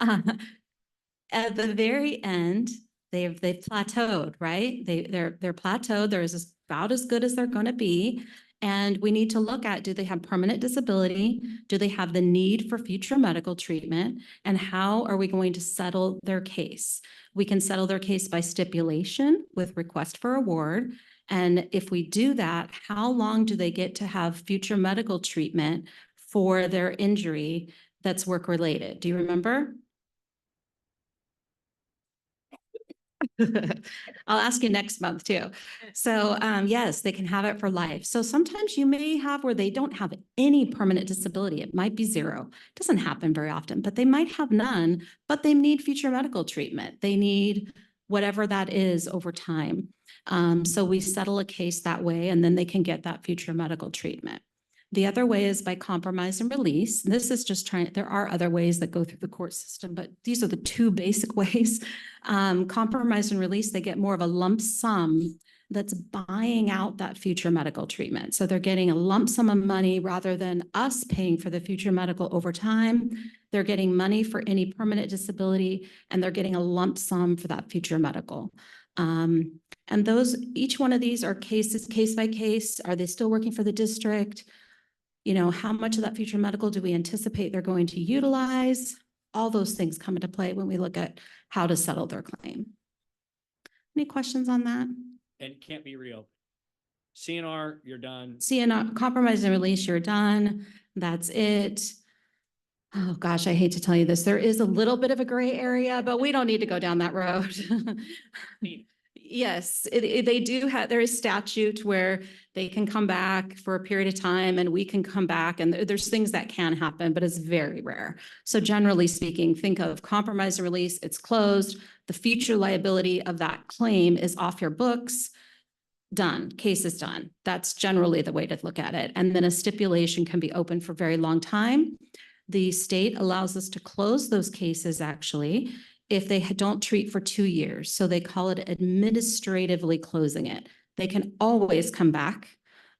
At the very end, they've plateaued, right? They're plateaued. They're about as good as they're going to be. And we need to look at, do they have permanent disability? Do they have the need for future medical treatment? And how are we going to settle their case? We can settle their case by stipulation with request for award. And if we do that, how long do they get to have future medical treatment for their injury that's work-related? Do you remember? I'll ask you next month too. So yes, they can have it for life. So sometimes you may have where they don't have any permanent disability. It might be 0. It doesn't happen very often, but they might have none, but they need future medical treatment. They need whatever that is over time. So we settle a case that way, and then they can get that future medical treatment. The other way is by compromise and release. And this is just there are other ways that go through the court system, but these are the 2 basic ways. Compromise and release, they get more of a lump sum that's buying out that future medical treatment. So they're getting a lump sum of money rather than us paying for the future medical over time. They're getting money for any permanent disability, and they're getting a lump sum for that future medical. And each one of these are case by case. Are they still working for the district? How much of that future medical do we anticipate they're going to utilize? All those things come into play when we look at how to settle their claim. Any questions on that? And it can't be real. CNR, you're done. CNR, compromise and release, you're done. That's it. Oh gosh, I hate to tell you this. There is a little bit of a gray area, but we don't need to go down that road. Yes, they do have, there is statute where they can come back for a period of time and we can come back, and there's things that can happen, but it's very rare. So generally speaking, think of compromise and release, it's closed. The future liability of that claim is off your books, done, case is done. That's generally the way to look at it. And then a stipulation can be open for a very long time. The state allows us to close those cases actually if they don't treat for 2 years. So they call it administratively closing it. They can always come back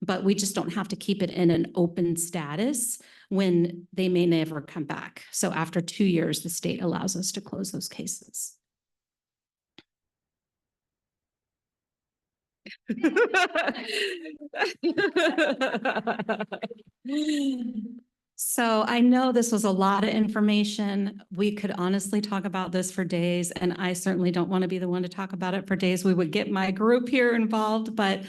but we just don't have to keep it in an open status when they may never come back. So after 2 years, the state allows us to close those cases. So I know this was a lot of information. We could honestly talk about this for days, and I certainly don't want to be the one to talk about it for days. We would get my group here involved, but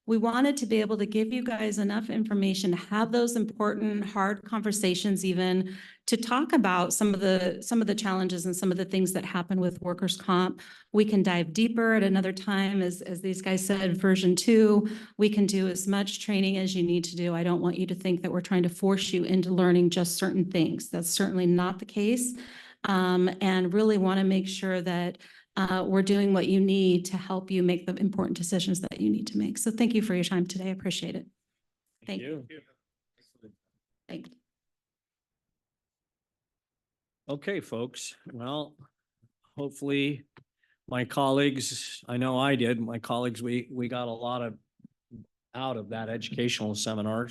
we wanted to be able to give you guys enough information to have those important, hard conversations, even to talk about some of the challenges and some of the things that happen with workers' comp. We can dive deeper at another time, as these guys said, version 2. We can do as much training as you need to do. I don't want you to think that we're trying to force you into learning just certain things. That's certainly not the case. And really want to make sure that we're doing what you need to help you make the important decisions that you need to make. So thank you for your time today. I appreciate it. Thank you. Thank you. Okay, folks. Well, hopefully my colleagues, I know I did, my colleagues, we got a lot out of that educational seminar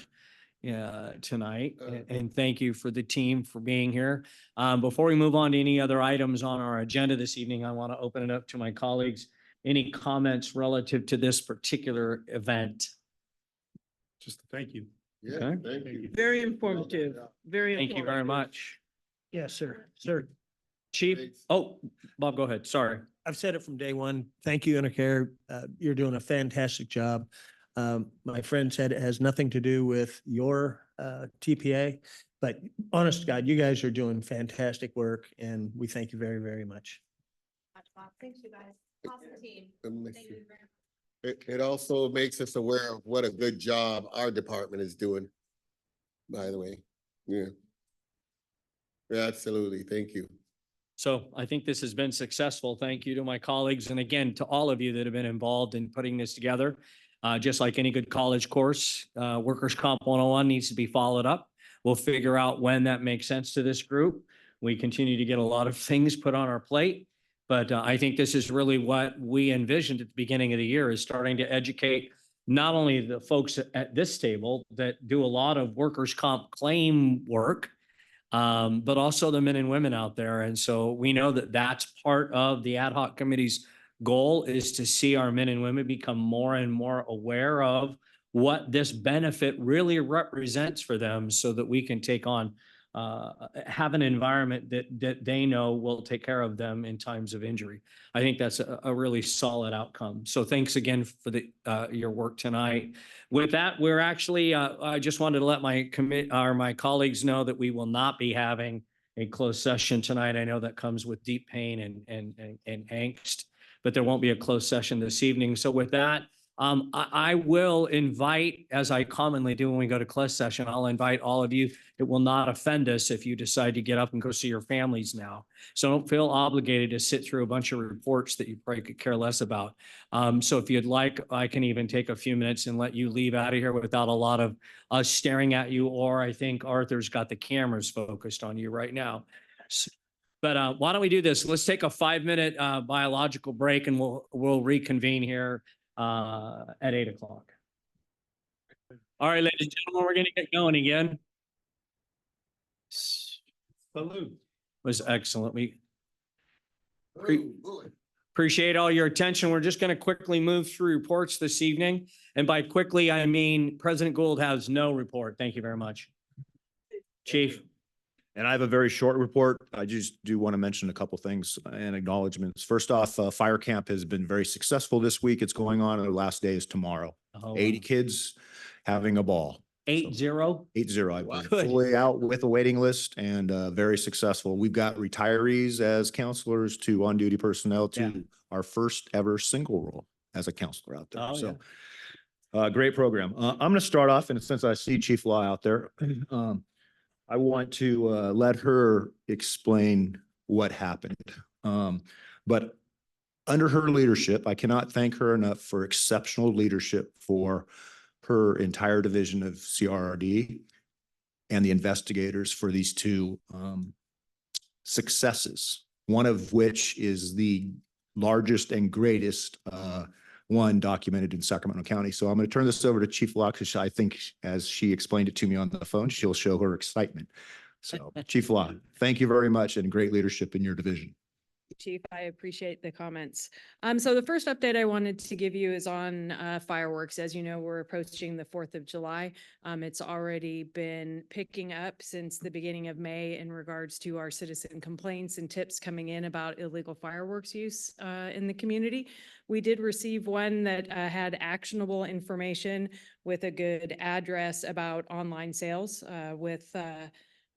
tonight. And thank you for the team for being here. Before we move on to any other items on our agenda this evening, I want to open it up to my colleagues. Any comments relative to this particular event? Just thank you. Yeah, Okay. thank you. Very informative, very Thank you very informative. much. Yes, sir. Sir, Chief, oh, Bob, go ahead. Sorry. I've said it from day one. Thank you, Intercare. You're doing a fantastic job. My friend said it has nothing to do with your TPA, but honest to God, you guys are doing fantastic work and we thank you very, very much. Thanks, you guys. Awesome team. Thank you. It also makes us aware of what a good job our department is doing, by the way. Yeah. Yeah, absolutely. Thank you. So I think this has been successful. Thank you to my colleagues. And again, to all of you that have been involved in putting this together. Just like any good college course, Workers' Comp 101 needs to be followed up. We'll figure out when that makes sense to this group. We continue to get a lot of things put on our plate. But I think this is really what we envisioned at the beginning of the year, is starting to educate not only the folks at this table that do a lot of workers' comp claim work, but also the men and women out there. And so we know that that's part of the ad hoc committee's goal, is to see our men and women become more and more aware of what this benefit really represents for them, so that we can take on, have an environment that they know will take care of them in times of injury. I think that's a really solid outcome. So thanks again for your work tonight. With that, we're actually, I just wanted to let my colleagues know that we will not be having a closed session tonight. I know that comes with deep pain and angst, but there won't be a closed session this evening. So with that, I will invite, as I commonly do when we go to closed session, I'll invite all of you. It will not offend us if you decide to get up and go see your families now. So don't feel obligated to sit through a bunch of reports that you probably could care less about. So if you'd like, I can even take a few minutes and let you leave out of here without a lot of us staring at you. Or I think Arthur's got the cameras focused on you right now. But why don't we do this? Let's take a 5-minute biological break, and we'll reconvene here at 8 o'clock. All right, ladies and gentlemen, we're going to get going again. Salute. Was excellent. We appreciate all your attention. We're just going to quickly move through reports this evening. And by quickly, I mean President Gould has no report. Thank you very much. Chief. And I have a very short report. I just do want to mention a couple things and acknowledgements. First off, fire camp has been very successful this week. It's going on, and the last day is tomorrow. 80 kids having a ball. 8-0? 8-0. I've been Good. fully out with a waiting list, and very successful. We've got retirees as counselors to on-duty personnel to our first ever single role as a counselor out there. Oh, So great program. I'm going to start off, and since I see Chief Law out there, I want to let her explain what happened. But under her leadership, I cannot thank her enough for exceptional leadership for her entire division of CRRD and the investigators for these two successes, one of which is the largest and greatest one documented in Sacramento County. So I'm going to turn this over to Chief Law because I think as she explained it to me on the phone, she'll show her excitement. So Chief Law, thank you very much and great leadership in your division. Chief, I appreciate the comments. So the first update I wanted to give you is on fireworks. As you know, we're approaching the 4th of July. It's already been picking up since the beginning of May in regards to our citizen complaints and tips coming in about illegal fireworks use in the community. We did receive one that had actionable information with a good address about online sales with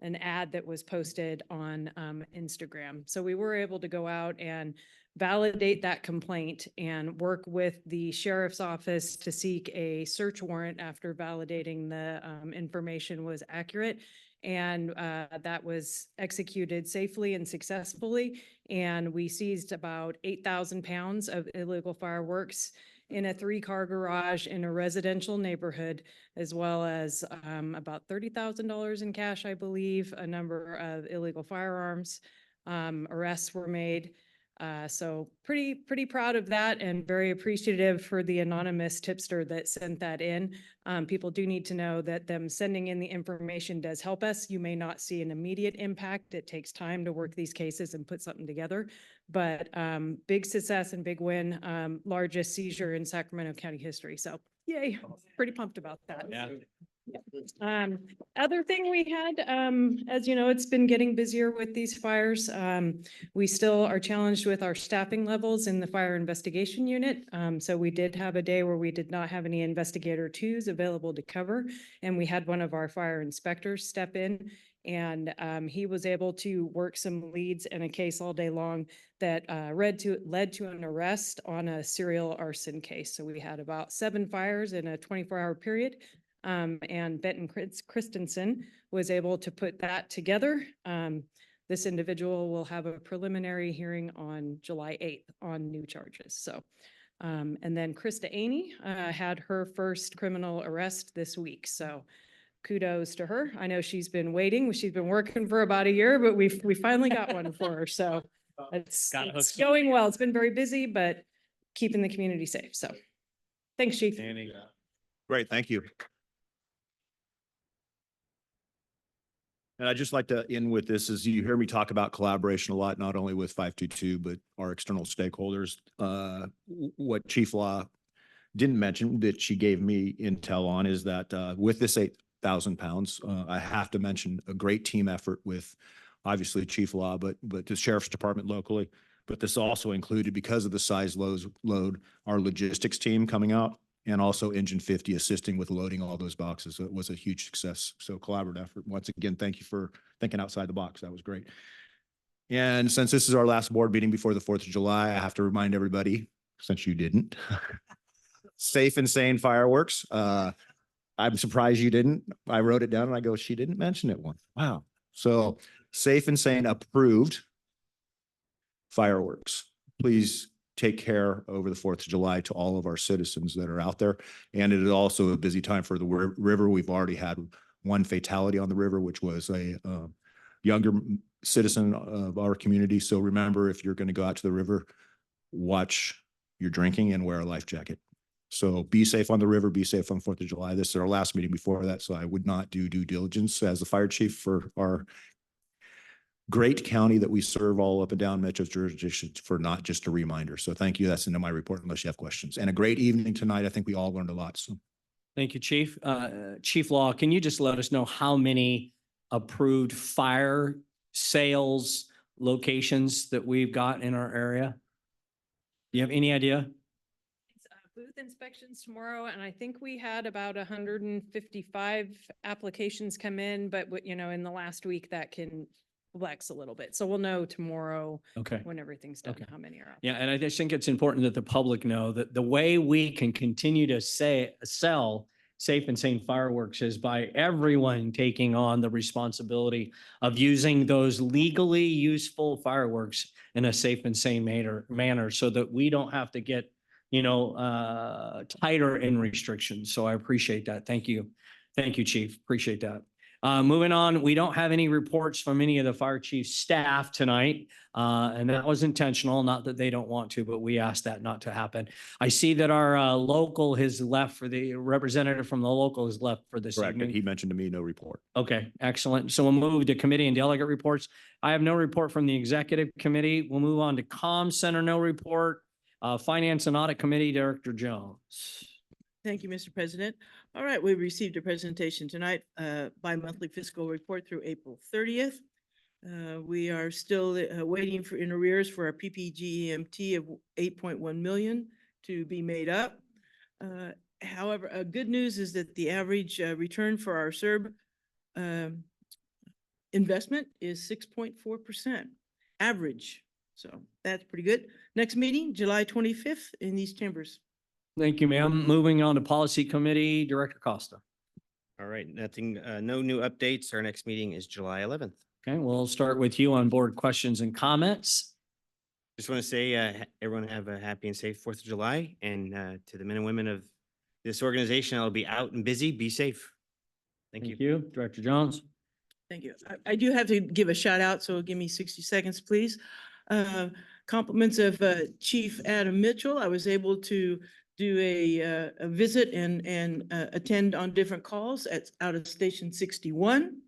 an ad that was posted on Instagram. So we were able to go out and validate that complaint and work with the sheriff's office to seek a search warrant after validating the information was accurate. And that was executed safely and successfully. And we seized about 8,000 pounds of illegal fireworks in a 3-car garage in a residential neighborhood, as well as about $30,000 in cash, I believe, a number of illegal firearms. Arrests were made. So pretty proud of that and very appreciative for the anonymous tipster that sent that in. People do need to know that them sending in the information does help us. You may not see an immediate impact. It takes time to work these cases and put something together, but big success and big win, largest seizure in Sacramento County history. So yay, pretty pumped about that. Yeah. Other thing we had, as you know, it's been getting busier with these fires. We still are challenged with our staffing levels in the fire investigation unit. So we did have a day where we did not have any investigator 2s available to cover. And we had one of our fire inspectors step in and he was able to work some leads in a case all day long that led to an arrest on a serial arson case. So we had about 7 fires in a 24-hour period. And Benton Christensen was able to put that together. This individual will have a preliminary hearing on July 8th on new charges. So, and then Krista Aney had her first criminal arrest this week. So kudos to her. I know she's been waiting. She's been working for about a year, but we finally got one for her. So it's going well. It's been very busy, but keeping the community safe. So thanks, Chief. Great, thank you. And I'd just like to end with this, as you hear me talk about collaboration a lot, not only with 522, but our external stakeholders. What Chief Law didn't mention that she gave me intel on is that with this 8,000 pounds, I have to mention a great team effort with obviously Chief Law, but the Sheriff's Department locally. But this also included, because of the size load, our logistics team coming out, and also Engine 50 assisting with loading all those boxes. So it was a huge success. So collaborative effort. Once again, thank you for thinking outside the box. That was great. And since this is our last board meeting before the 4th of July, I have to remind everybody, since you didn't, safe and sane fireworks. I'm surprised you didn't. I wrote it down and I go, she didn't mention it once. Wow. So safe and sane approved fireworks. Please take care over the 4th of July to all of our citizens that are out there. And it is also a busy time for the river. We've already had one fatality on the river, which was a younger citizen of our community. So remember, if you're going to go out to the river, watch your drinking and wear a life jacket. So be safe on the river, be safe on 4th of July. This is our last meeting before that, so I would not do due diligence as the fire chief for our great county that we serve all up and down Metro's jurisdiction for not just a reminder. So thank you. That's into my report unless you have questions. And a great evening tonight. I think we all learned a lot. So Thank you, Chief. Chief Law, can you just let us know how many approved fire sales locations that we've got in our area? Do you have any idea? It's booth inspections tomorrow, and I think we had about 155 applications come in, but you know, in the last week that can flex a little bit. So we'll know tomorrow Okay. when everything's done, how many are out. Yeah, and I just think it's important that the public know that the way we can continue to sell safe and sane fireworks is by everyone taking on the responsibility of using those legally useful fireworks in a safe and sane manner so that we don't have to get, you know, tighter in restrictions. So I appreciate that. Thank you. Thank you, Chief. Appreciate that. Moving on, we don't have any reports from any of the fire chief staff tonight. And that was intentional, not that they don't want to, but we asked that not to happen. I see that our local has left for the representative from the local has left for this Correct. And evening. he mentioned to me no report. Okay, excellent. So we'll move to committee and delegate reports. I have no report from the executive committee. We'll move on to comm center, no report. Finance and audit committee, Director Jones. Thank you, Mr. President. All right, we received a presentation tonight, bi-monthly fiscal report through April 30th. We are still waiting for in arrears for our PPG-EMT of 8.1 million to be made up. However, good news is that the average return for our SERB investment is 6.4% average. So that's pretty good. Next meeting, July 25th in these chambers. Thank you, ma'am. Moving on to policy committee, Director Costa. All right, nothing, no new updates. Our next meeting is July 11th. Okay, we'll start with you on board questions and comments. Just want to say, everyone have a happy and safe 4th of July, and to the men and women of this organization, I'll be out and busy. Be safe. Thank you. Director Jones. Thank you. I do have to give a shout out, so give me 60 seconds, please. Compliments of Chief Adam Mitchell. I was able to do a visit and attend on different calls out of Station 61.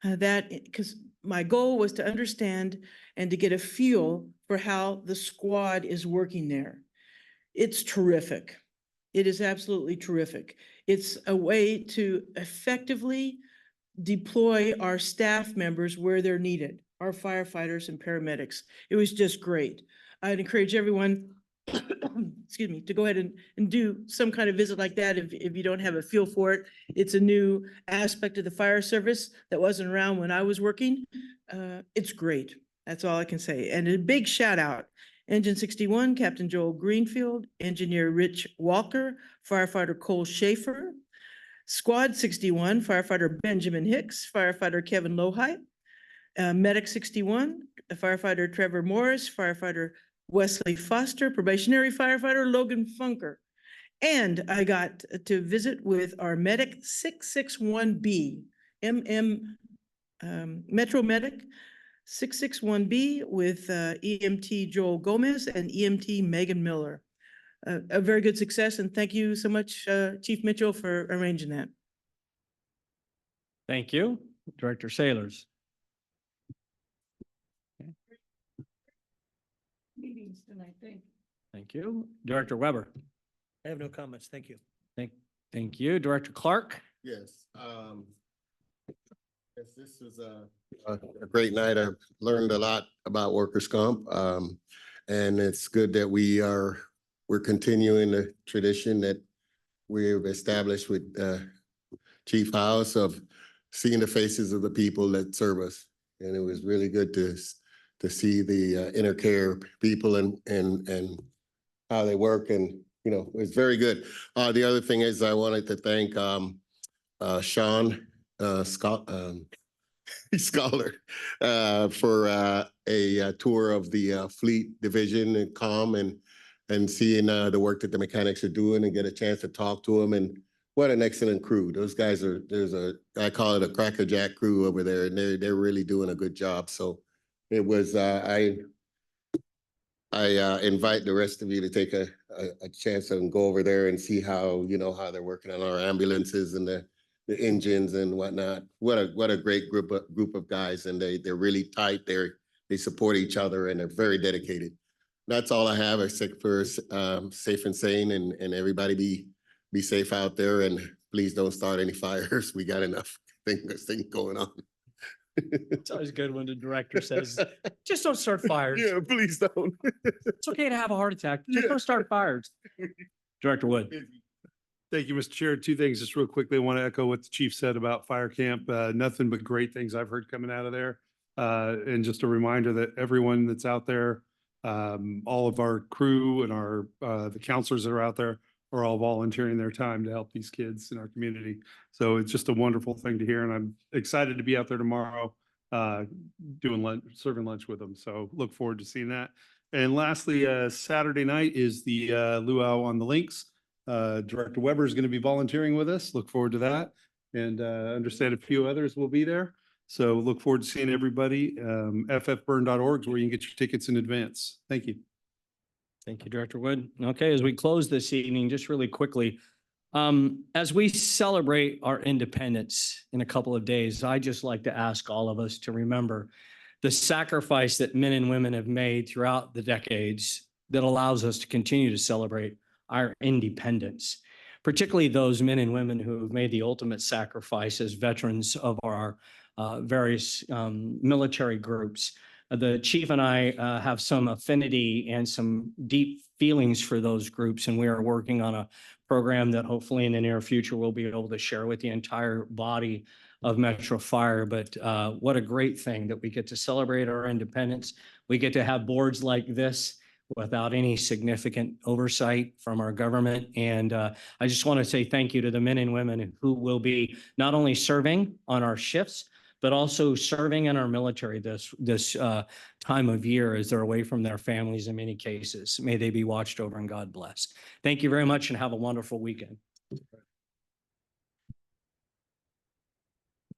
Because my goal was to understand and to get a feel for how the squad is working there. It's terrific. It is absolutely terrific. It's a way to effectively deploy our staff members where they're needed, our firefighters and paramedics. It was just great. I'd encourage everyone, excuse me, to go ahead and do some kind of visit like that if you don't have a feel for it. It's a new aspect of the fire service that wasn't around when I was working. It's great. That's all I can say. And a big shout out, Engine 61, Captain Joel Greenfield, Engineer Rich Walker, Firefighter Cole Schaefer, Squad 61, Firefighter Benjamin Hicks, Firefighter Kevin Lohite, Medic 61, Firefighter Trevor Morris, Firefighter Wesley Foster, Probationary Firefighter Logan Funker. And I got to visit with our Medic 661B, Metro Medic 661B with EMT Joel Gomez and EMT Megan Miller. A very good success, and thank you so much, Chief Mitchell, for arranging that. Thank you. Director Sailors. Meetings tonight, thank you. Thank you. Director Weber. I have no comments. Thank you. Thank you. Director Clark. Yes. Yes, this was a great night. I've learned a lot about workers' comp. And it's good that we're continuing the tradition that we've established with Chief House of seeing the faces of the people that serve us. And it was really good to see the InterCare people and how they work, and you know, it's very good. The other thing is I wanted to thank Sean Scholar for a tour of the fleet division and comm and seeing the work that the mechanics are doing and get a chance to talk to them. And what an excellent crew. Those guys are, I call it a crackerjack crew over there, and they're really doing a good job. So it was, I invite the rest of you to take a chance and go over there and see how, you know, how they're working on our ambulances and the engines and whatnot. What a great group of guys, and they're really tight. They support each other and they're very dedicated. That's all I have. I say for safe and sane, and everybody be safe out there, and please don't start any fires. We got enough things going on. It's always good when the director says, just don't start fires. Yeah, please don't. It's okay to have a heart attack. Just don't start fires. Director Wood. Thank you, Mr. Chair. Two things just real quickly. I want to echo what the chief said about fire camp. Nothing but great things I've heard coming out of there. And just a reminder that everyone that's out there, all of our crew and our the counselors that are out there are all volunteering their time to help these kids in our community. So it's just a wonderful thing to hear, and I'm excited to be out there tomorrow doing lunch, serving lunch with them. So look forward to seeing that. And lastly, Saturday night is the luau on the links. Director Weber is going to be volunteering with us. Look forward to that. and understand a few others will be there. So look forward to seeing everybody. ffburn.org is where you can get your tickets in advance. Thank you. Thank you, Director Wood. Okay, as we close this evening, just really quickly, as we celebrate our independence in a couple of days, I just like to ask all of us to remember the sacrifice that men and women have made throughout the decades that allows us to continue to celebrate our independence, particularly those men and women who have made the ultimate sacrifice as veterans of our various military groups. The chief and I have some affinity and some deep feelings for those groups, and we are working on a program that hopefully in the near future we'll be able to share with the entire body of Metro Fire. But what a great thing that we get to celebrate our independence. We get to have boards like this without any significant oversight from our government. And I just want to say thank you to the men and women who will be not only serving on our shifts, but also serving in our military this time of year as they're away from their families in many cases. May they be watched over and God bless. Thank you very much and have a wonderful weekend.